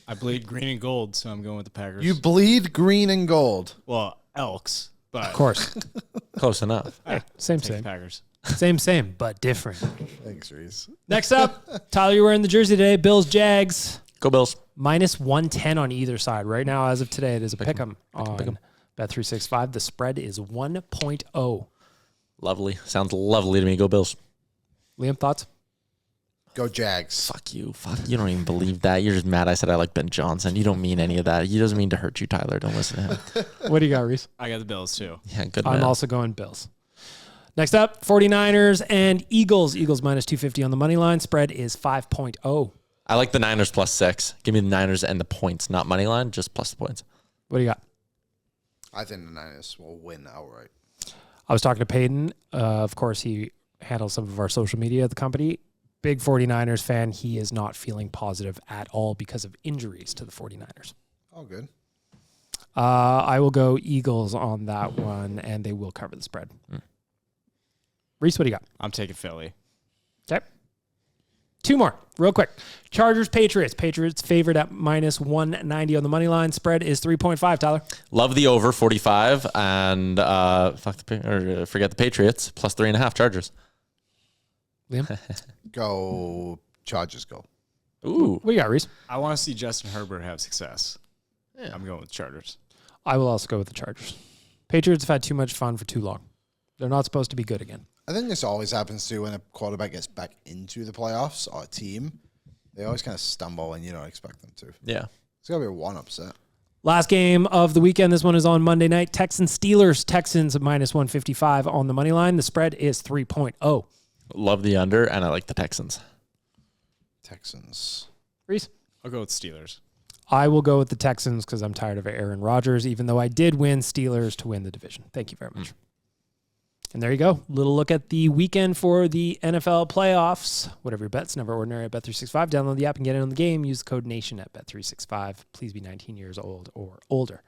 I bleed green and gold, so I'm going with the Packers. You bleed green and gold. Well, Elks, but Of course. Close enough. Hey, same, take the same. Packers. Same, but different. Thanks, Reese. Next up, Tyler, you're wearing the jersey today. Bills, Jags. Go Bills. Minus 110 on either side. Right now, as of today, it is a pick 'em on Bet365. The spread is 1.0. Lovely. Sounds lovely to me. Go Bills. Liam, thoughts? Go Jags. Fuck you. You don't even believe that. You're just mad I said I like Ben Johnson. You don't mean any of that. He doesn't mean to hurt you, Tyler. Don't listen to him. What do you got, Reese? I got the Bills too. Yeah, good I'm man. also going Bills. Next up, 49ers and Eagles. Eagles minus 250 on the money line. Spread is 5.0. I like the Niners plus 6. Give me the Niners and the points, not money line, just plus the points. What do you got? I think the Niners will win outright. I was talking to Peyton. Of course, he handles some of our social media at the company. Big 49ers fan. He is not feeling positive at all because of injuries to the 49ers. Oh, good. I will go Eagles on that one, and they will cover the spread. Reese, what do you got? I'm taking Philly. Okay. 2 more, real quick. Chargers, Patriots. Patriots favored at minus 190 on the money line. Spread is 3.5, Tyler. Love the over 45 and forget the Patriots plus 3.5 Chargers. Liam? Go Chargers, go. Ooh. What do you got, Reese? I want to see Justin Herbert have success. Yeah. I'm going with Chargers. I will also go with the Chargers. Patriots have had too much fun for too long. They're not supposed to be good again. I think this always happens too when a quarterback gets back into the playoffs or a team. They always kind of stumble and you don't expect them to. Yeah. It's got to be one upset. Last game of the weekend. This one is on Monday night. Texans-Steelers. Texans minus 155 on the money line. The spread is 3.0. Love the under, and I like the Texans. Texans. Reese? I'll go with Steelers. I will go with the Texans because I'm tired of Aaron Rodgers, even though I did win Steelers to win the division. Thank you very much. And there you go. Little look at the weekend for the NFL playoffs. Whatever your bets, never ordinary at Bet365. Download the app and get in on the game. Use the code NATION at Bet365. Please be 19 years old or older.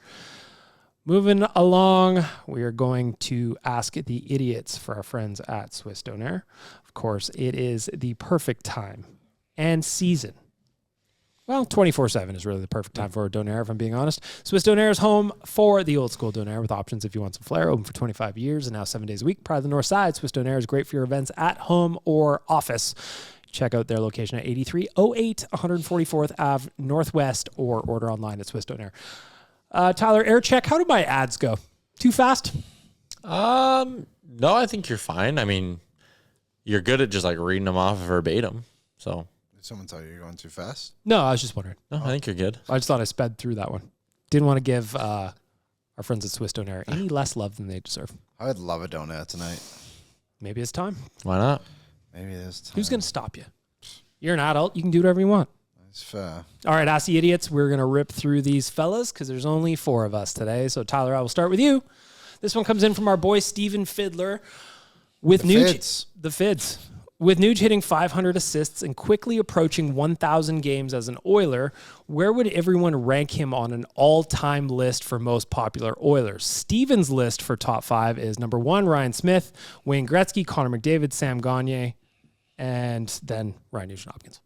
Moving along, we are going to ask the idiots for our friends at Swiss Donaire. Of course, it is the perfect time and season. Well, 24/7 is really the perfect time for a Donaire, if I'm being honest. Swiss Donaire is home for the old school Donaire with options if you want some flair. Open for 25 years and now 7 days a week. Pride of the North Side, Swiss Donaire is great for your events at home or office. Check out their location at 8308 144th Ave Northwest or order online at Swiss Donaire. Tyler, air check. How do my ads go? Too fast? No, I think you're fine. I mean, you're good at just like reading them off verbatim. So Did someone tell you you're going too fast? No, I was just wondering. no, I think you're good. I just thought I sped through that one. Didn't want to give our friends at Swiss Donaire any less love than they deserve. I would love a donut tonight. Maybe it's time. Why not? Maybe it is time. Who's going to stop you? You're an adult. You can do whatever you want. It's fair. All right, Ask the Idiots. We're going to rip through these fellas because there's only 4 of us today. So, Tyler, I will start with you. This one comes in from our boy, Steven Fiddler. With Nuge, the Fids. With Nuge hitting 500 assists and quickly approaching 1,000 games as an Oiler, where would everyone rank him on an all-time list for most popular Oilers? Steven's list for top 5 is number 1, Ryan Smith, Wayne Gretzky, Connor McDavid, Sam Gagner, and then Ryan Nugent-Hopkins.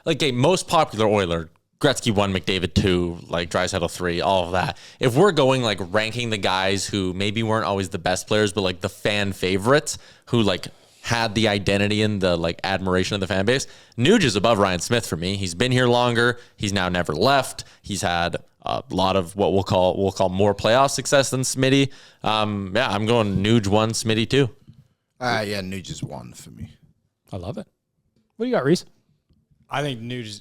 Like a most popular Oiler, Gretzky 1, McDavid 2, like Draisaitl 3, all of that. If we're going like ranking the guys who maybe weren't always the best players, but like the fan favorites who like had the identity and the like admiration of the fan base, Nuge is above Ryan Smith for me. He's been here longer. He's now never left. He's had a lot of what we'll call more playoff success than Smitty. Yeah, I'm going Nuge 1, Smitty 2. Yeah, Nuge is 1 for me. I love it. What do you got, Reese? I think Nuge.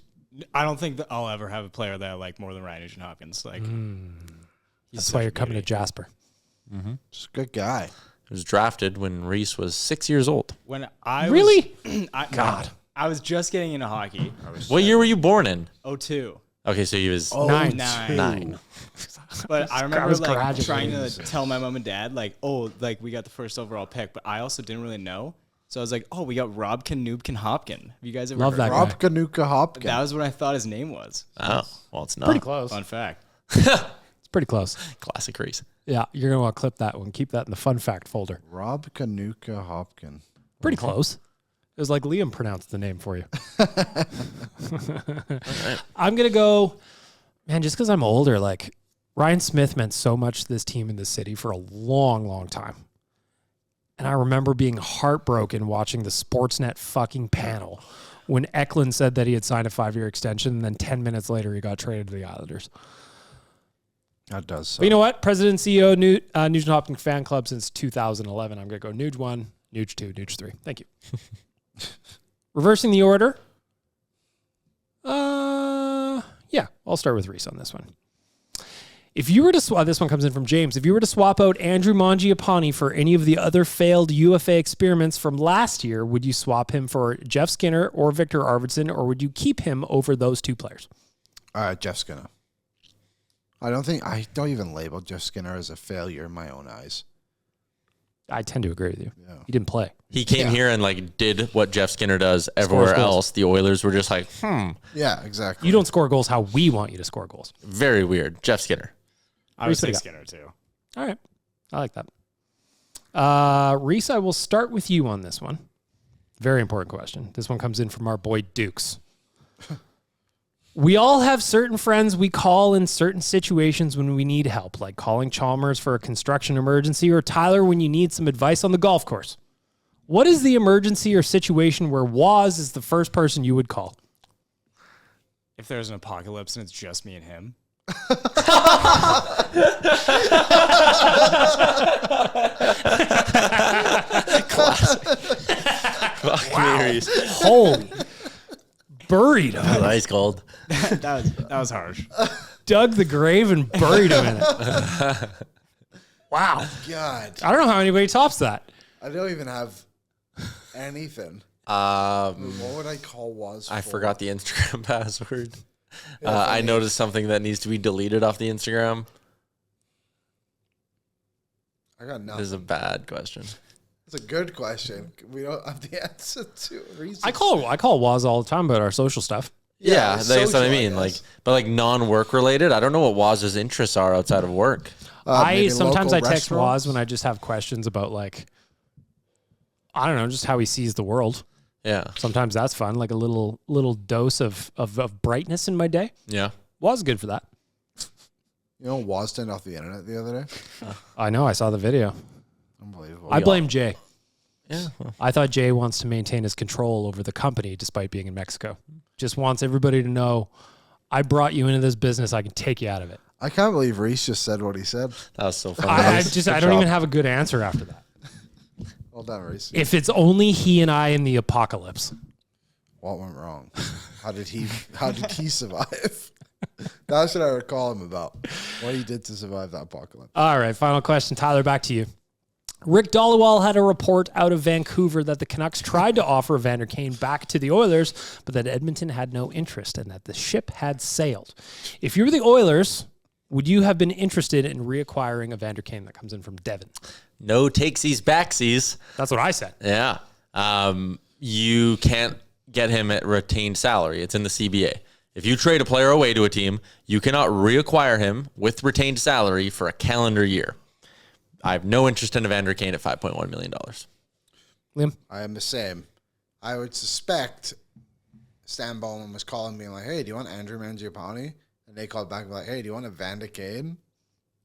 I don't think that I'll ever have a player that I like more than Ryan Nugent-Hopkins. Like, That's why you're coming to Jasper. Just a good guy. He was drafted when Reese was 6 years old. when I Really? God, I was just getting into hockey. What year were you born in? 02. Okay, so he was 9. But I remember was like graduating. trying to tell my mom and dad like, oh, like we got the first overall pick, but I also didn't really know. So I was like, oh, we got Rob Knubkin Hopkin. Have you guys ever Love heard that of him? guy. Rob Kanuka Hopkins. That was what I thought his name was. Oh, well, it's not. Pretty close. Fun fact. It's pretty close. Classic Reese. Yeah, you're going to want to clip that one. Keep that in the fun fact folder. Rob Kanuka Hopkins. Pretty close. It was like Liam pronounced the name for you. I'm going to go, man, just because I'm older, like Ryan Smith meant so much to this team in this city for a long, long time. And I remember being heartbroken watching the Sportsnet fucking panel when Eklund said that he had signed a 5-year extension, and then 10 minutes later he got traded to the Islanders. That does. But you know what? President and CEO, Nugent-Hopkins fan club since 2011. I'm going to go Nuge 1, Nuge 2, Nuge 3. Thank you. Reversing the order. Yeah, I'll start with Reese on this one. If you were to swap, this one comes in from James. If you were to swap out Andrew Mangiapane for any of the other failed UFA experiments from last year, would you swap him for Jeff Skinner or Victor Arvidsson, or would you keep him over those 2 players? Jeff Skinner. I don't even label Jeff Skinner as a failure in my own eyes. I tend to agree with you. Yeah. He didn't play. He came here and like did what Jeff Skinner does everywhere goals. else. The Oilers were just like, Yeah, exactly. You don't score goals how we want you to score goals. very weird. Jeff Skinner. I would Reese, what say do you Skinner too. All right. I like that. Reese, I will start with you on this one. Very important question. This one comes in from our boy Dukes. We all have certain friends we call in certain situations when we need help, like calling Chalmers for a construction emergency or Tyler when you need some advice on the golf course. What is the emergency or situation where Waz is the first person you would call? If there's an apocalypse and it's just me and him. Holy. Buried him. Ice cold. that was harsh. Dug the grave and buried him in it. Wow. God, I don't know how anybody tops that. I don't even have anything. I What would I call was? forgot the Instagram password. I noticed something that needs to be deleted off the Instagram. I got This nothing. is a bad question. That's a good question. We don't have the answer to it. I call Waz all the time about our social stuff. Yeah, that's what I social, mean. guess. But non-work related, I don't know what Waz's interests are outside of work. Maybe Sometimes I local text Waz restaurants? when I just have questions about I don't know, just how he sees the world. Yeah. Sometimes that's fun, like a little dose of brightness in my day. Yeah. Was good for that. You know, Waz turned off the internet the other day. I know. I saw the video. Unbelievable. I blame Jay. Yeah. I thought Jay wants to maintain his control over the company despite being in Mexico. Just wants everybody to know, I brought you into this business. I can take you out of it. I can't believe Reese just said what he said. That was so funny. I Good don't job. even have a good answer after that. Well done, Reese. If it's only he and I in the apocalypse. What went wrong? How did he survive? That's what I recall him about. What he did to survive that apocalypse. All right, final question. Tyler, back to you. Rick Dollywall had a report out of Vancouver that the Canucks tried to offer Evander Kane back to the Oilers, but that Edmonton had no interest and that the ship had sailed. If you were the Oilers, would you have been interested in reacquiring Evander Kane that comes in from Devon? No takesies, backsies. That's what I said. Yeah. You can't get him at retained salary. It's in the CBA. If you trade a player away to a team, you cannot reacquire him with retained salary for a calendar year. I have no interest in Evander Kane at $5.1 million. Liam? I am the same. I would suspect Stan Bowman was calling me like, hey, do you want Andrew Mangiapane? And they called back like, hey, do you want Evander Kane?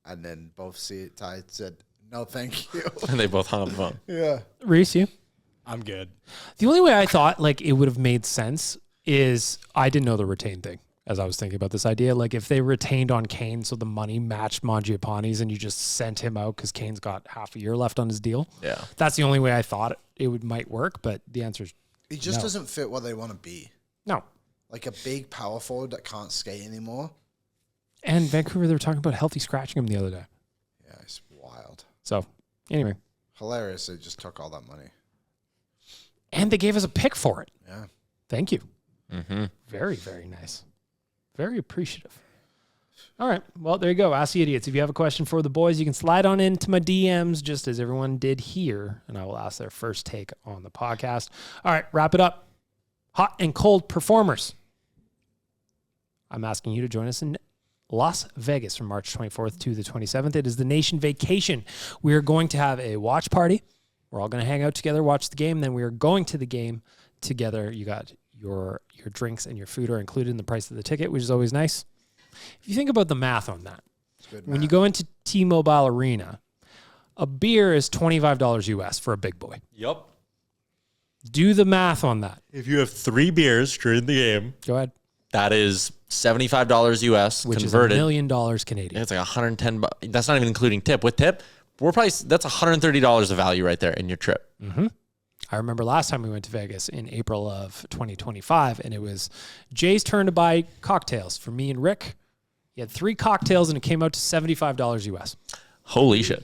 And then both sides said, no, thank you. And they both hung up the phone. Yeah. Reese, you? I'm good. The only way I thought it would have made sense is I didn't know the retained thing as I was thinking about this idea. Like if they retained on Kane so the money matched Mangiapane's and you just sent him out because Kane's got half a year left on his deal. Yeah. That's the only way I thought it might work, but the answer is He just no. doesn't fit what they want to be. No. Like a big power forward that can't skate anymore. And Vancouver, they were talking about healthy scratching him the other day. Yeah, it's wild. So anyway. Hilarious. They just took all that money. And they gave us a pick for it. Yeah. Thank you. Mm-hmm. Very, very nice. Very appreciative. All right. Well, there you go. Ask the Idiots. If you have a question for the boys, you can slide on into my DMs just as everyone did here, and I will ask their first take on the podcast. All right. Wrap it up. Hot and cold performers. I'm asking you to join us in Las Vegas from March 24th to the 27th. It is the nation vacation. We are going to have a watch party. We're all going to hang out together, watch the game. Then we are going to the game together. You got your drinks and your food are included in the price of the ticket, which is always nice. If you think about the math on that, when you go into T-Mobile Arena, a beer is $25 US for a big boy. Yep. Do the math on that. If you have 3 beers during the game, Go ahead. that is $75 US Which converted. is $1 million Canadian. It's like $110. That's not even including tip. With tip, that's $130 of value right there in your trip. Mm-hmm. I remember last time we went to Vegas in April of 2025, and it was Jay's turn to buy cocktails for me and Rick. He had 3 cocktails, and it came out to $75 US. Holy shit.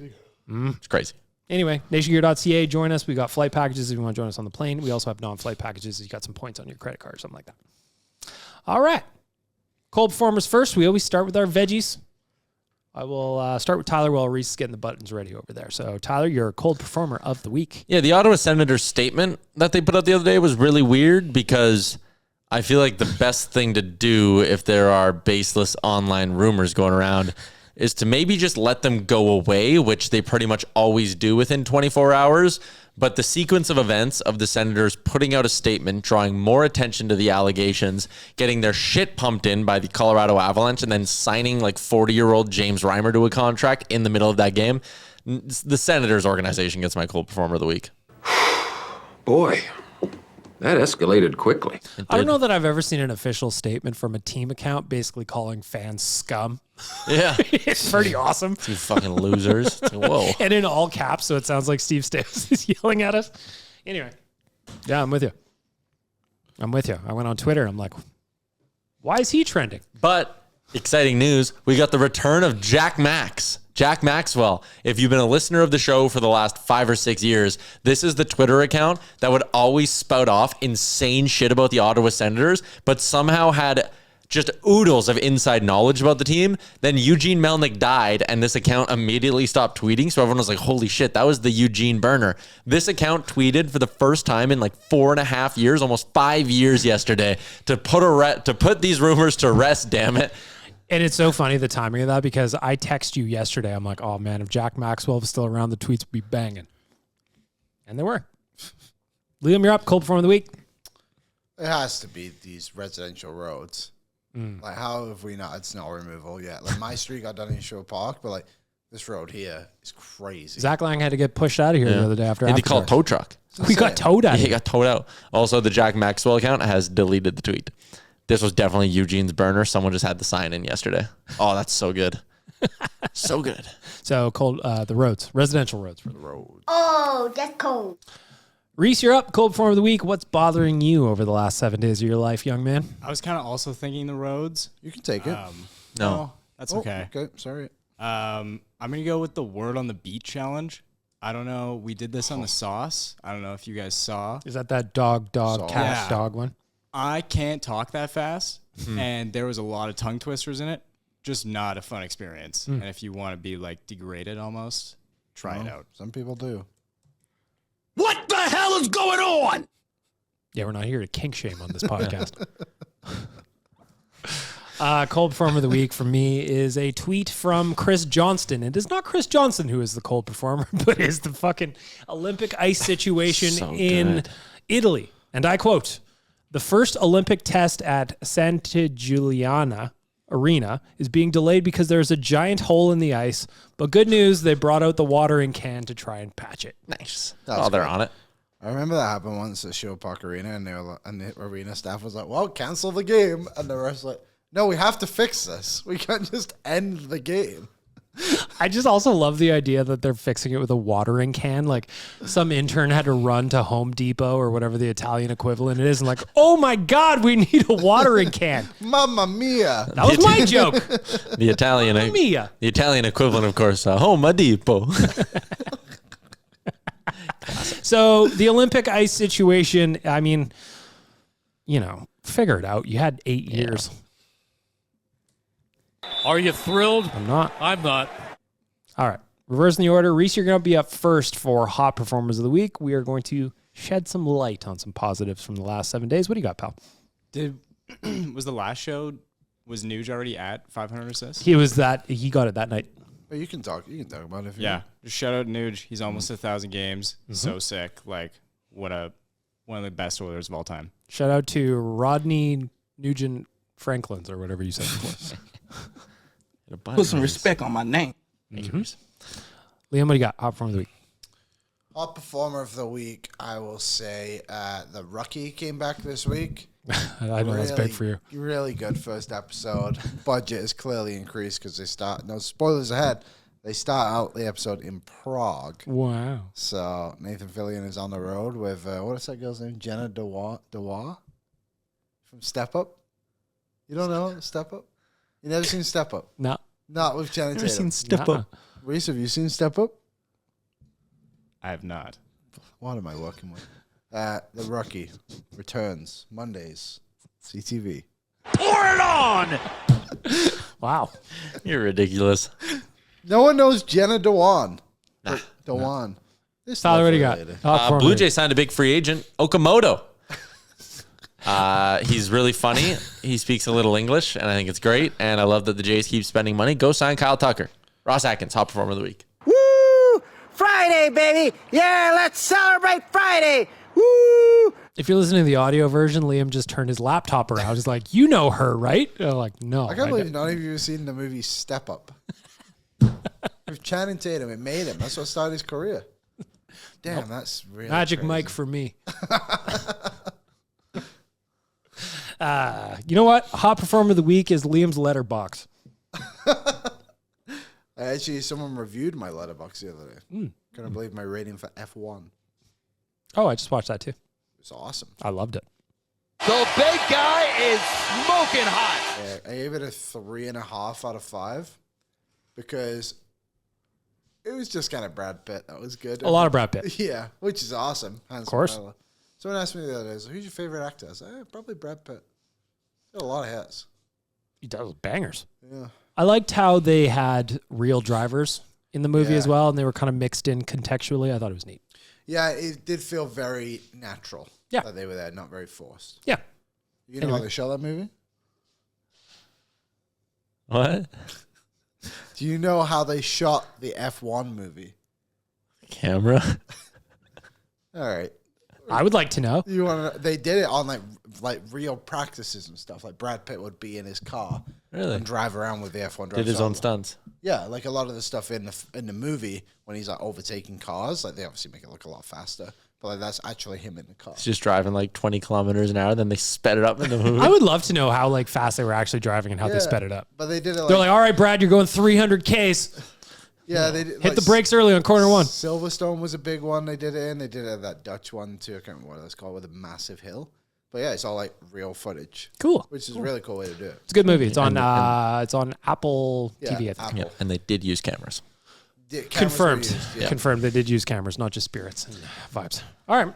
It's crazy. Anyway, nationgear.ca, join us. We got flight packages if you want to join us on the plane. We also have non-flight packages if you got some points on your credit card or something like that. All right. Cold performers first. We always start with our veggies. I will start with Tyler while Reese is getting the buttons ready over there. So, Tyler, you're a cold performer of the week. Yeah, the Ottawa Senators statement that they put out the other day was really weird because I feel like the best thing to do if there are baseless online rumors going around is to maybe just let them go away, which they pretty much always do within 24 hours. But the sequence of events of the Senators putting out a statement, drawing more attention to the allegations, getting their shit pumped in by the Colorado Avalanche, and then signing like 40-year-old James Reimer to a contract in the middle of that game, the Senators organization gets my cold performer of the week. Boy, that escalated quickly. I don't know that I've ever seen an official statement from a team account basically calling fans scum. Yeah. It's pretty awesome. You fucking losers. Whoa. And in all caps, so it sounds like Steve Stamps is yelling at us. Anyway, yeah, I'm with you. I went on Twitter. I'm like, why is he trending? But exciting news, we got the return of Jack Maxwell. If you've been a listener of the show for the last 5 or 6 years, this is the Twitter account that would always spout off insane shit about the Ottawa Senators, but somehow had just oodles of inside knowledge about the team. Then Eugene Melnyk died, and this account immediately stopped tweeting. So everyone was like, holy shit, that was the Eugene burner. This account tweeted for the first time in like 4.5 years, almost 5 years yesterday, to put these rumors to rest, damn it. And it's so funny, the timing of that, because I text you yesterday. I'm like, oh man, if Jack Maxwell was still around, the tweets would be banging. And they were. Liam, you're up. Cold performer of the week. It has to be these residential roads. Like, how have we not had snow removal yet? Like, my street got done in Shore Park, but like this road here is crazy. Zach Lang had to get pushed out of here the other day after. And he called tow truck. We got towed out. Yeah, he got towed out. Also, the Jack Maxwell account has deleted the tweet. This was definitely Eugene's burner. Someone just had the sign in yesterday. Oh, that's so good. So good. So cold, the roads, residential roads for the road. Oh, that's cold. Reese, you're up. Cold performer of the week. What's bothering you over the last 7 days of your life, young man? I was kind of also thinking the roads. You can take it. No, that's okay. Okay, sorry. I'm going to go with the word on the beat challenge. I don't know. We did this on the sauce. I don't know if you guys saw. Is that dog, cat, Yeah. dog one? I can't talk that fast, and there was a lot of tongue twisters in it. Just not a fun experience. And if you want to be like degraded almost, try it out. Some people do. What the hell is going on? Yeah, we're not here to kink shame on this podcast. Cold performer of the week for me is a tweet from Chris Johnston. It is not Chris Johnson who is the cold performer, but is the fucking Olympic ice situation in Italy. And I quote, "The first Olympic test at Santa Giuliana Arena is being delayed because there's a giant hole in the ice. But good news, they brought out the watering can to try and patch it." Nice. That's Oh, they're great. on it. I remember that happened once at Shore Park Arena, and the arena staff was like, "Well, cancel the game," and the rest like, "No, we have to fix this. We can't just end the game." I just also love the idea that they're fixing it with a watering can. Like some intern had to run to Home Depot or whatever the Italian equivalent is, and like, oh my God, we need a watering can. Mamma mia! That was my joke. The Italian, Mamma mia. the Italian equivalent, of course, Home Depot. So the Olympic ice situation, I mean, figure it out. You had 8 years. Are you thrilled? I'm not. I'm not. All right. Reversing the order. Reese, you're going to be up first for Hot Performers of the Week. We are going to shed some light on some positives from the last 7 days. What do you got, pal? Was the last show, was Nuge already at 500 assists? He got it that night. But you can talk about it if you Yeah. want. Just shout out Nuge. He's almost 1,000 games. So sick. Like, one of the best Oilers of all time. Shout out to Rodney Nugent Franklins or whatever you said before. Put some respect on my name. Liam, what do you got? Hot Performer of the Week. Hot performer of the week, I will say the rookie came back this week. I know that's big for you. Really good first episode. Budget is clearly increased because no spoilers ahead. They start out the episode in Prague. Wow. So Nathan Fillion is on the road with, what is that girl's name? Jenna Dewa from Step Up? You don't know Step Up? You never seen Step Up? No. Not with Jenna Tatum. Never seen Step Up. Reese, have you seen Step Up? I have not. What am I working with? The rookie returns Mondays. CTV. Pour it on! Wow. You're ridiculous. No one knows Jenna Dewan. Dewan. This Tyler, what do you got? lady. Hot Performer Blue of the Jays signed a big free agent, Okamoto. He's really funny. He speaks a little English, and I think it's great. And I love that the Jays keep spending money. Go sign Kyle Tucker. Ross Atkins, Hot Performer of the Week. Woo! Friday, baby! Yeah, let's celebrate Friday! Woo! If you're listening to the audio version, Liam just turned his laptop around. He's like, you know her, right? And I'm like, no. I can't believe none of you have seen the movie Step Up. With Channing Tatum, it made him. That's what started his career. Damn, that's really Magic crazy. Mike for me. You know what? Hot Performer of the Week is Liam's letterbox. Actually, someone reviewed my letterbox the other day. Couldn't believe my rating for F1. Oh, I just watched that too. It's awesome. I loved it. The big guy is smoking hot. Yeah, I gave it a 3.5 out of 5 because it was just kind of Brad Pitt. That was good. A lot of Brad Pitt. Yeah, which is awesome. Of course. Someone asked me the other day, so who's your favorite actor? I said, probably Brad Pitt. Got a lot of hits. He does bangers. Yeah. I liked how they had real drivers in the movie Yeah. as well, and they were kind of mixed in contextually. I thought it was neat. Yeah, it did feel very natural. Yeah. That they were there, not very forced. Yeah. You know how they shot that movie? What? Do you know how they shot the F1 movie? Camera? All right. I would like to know. You want to? They did it on like real practices and stuff. Like Brad Pitt would be in his car Really? and drive around with the F1 driver. Did his own stunts. Yeah, like a lot of the stuff in the movie when he's like overtaking cars, like they obviously make it look a lot faster. But like that's actually him in the car. He's just driving like 20 kilometers an hour. Then they sped it up in the movie. I would love to know how like fast they were actually driving and how they sped it up. But they did it. They're like, all right, Brad, you're going 300 Ks. Yeah, they did, Hit the brakes early on corner 1. Silverstone was a big one. They did it in. They did it at that Dutch one too. I can't remember what that's called, with a massive hill. But yeah, it's all like real footage. Cool. Which is a really cool way to do it. It's a good movie. It's on Apple TV, I think. Apple. Yeah, and they did use cameras. The cameras Confirmed. were used, yeah. Confirmed. They did use cameras, not just spirits and vibes. All right.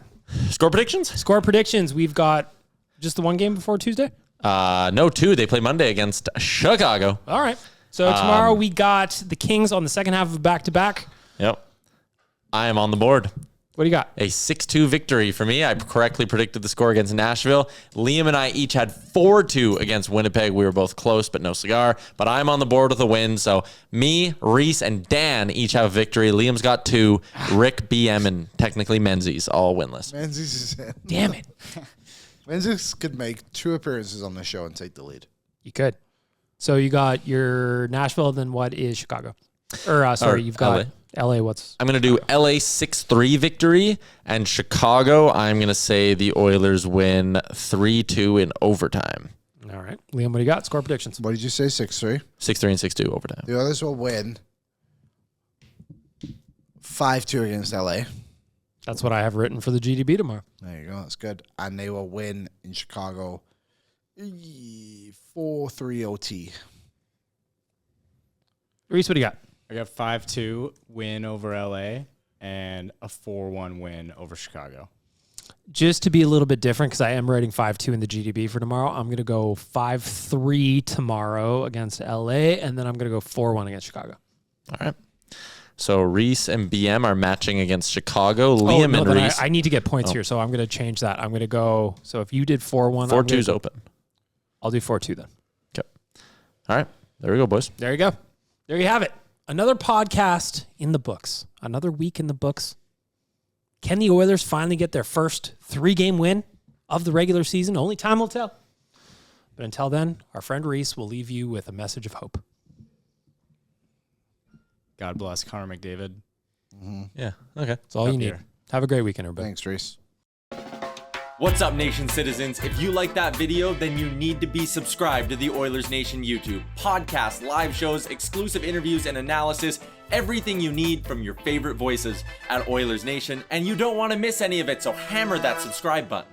Score predictions? Score predictions. We've got just the one game before Tuesday. No, 2. They play Monday against Chicago. All right. So tomorrow we got the Kings on the second half of a back-to-back. Yep. I am on the board. What do you got? A 6-2 victory for me. I correctly predicted the score against Nashville. Liam and I each had 4-2 against Winnipeg. We were both close, but no cigar. But I'm on the board with a win. So me, Reese, and Dan each have a victory. Liam's got 2. Rick, BM, and technically Menzies all winless. Menzies is in. Damn it. Menzies could make 2 appearances on the show and take the lead. You could. So you got your Nashville, then what is Chicago? You've got LA. What's I'm going to do LA 6-3 victory, and Chicago, I'm going to say the Oilers win 3-2 in overtime. all right? Liam, what do you got? Score predictions. What did you say? 6-3? 6-3 and 6-2 overtime. The Oilers will win 5-2 against LA. That's what I have written for the GDB tomorrow. There you go. That's good. And they will win in Chicago 4-3 OT. Reese, what do you got? I got 5-2 win over LA and a 4-1 win over Chicago. Just to be a little bit different, because I am writing 5-2 in the GDB for tomorrow, I'm going to go 5-3 tomorrow against LA, and then I'm going to go 4-1 against Chicago. All right. So Reese and BM are matching against Chicago. Liam and Reese. I need to get points here, so I'm going to change that. I'm going to go. So if you did 4-1, 4-2's open. I'll do 4-2 then. Okay. All right. There we go, boys. There you go. There you have it. Another podcast in the books. Another week in the books. Can the Oilers finally get their first 3-game win of the regular season? Only time will tell. But until then, our friend Reese will leave you with a message of hope. God bless Connor McDavid. Yeah. Okay. That's all you need. here. Have a great weekend, everybody. Thanks, Reese. What's up, Nation citizens? If you like that video, then you need to be subscribed to the Oilers Nation YouTube. Podcasts, live shows, exclusive interviews, and analysis. Everything you need from your favorite voices at Oilers Nation. And you don't want to miss any of it, so hammer that subscribe button.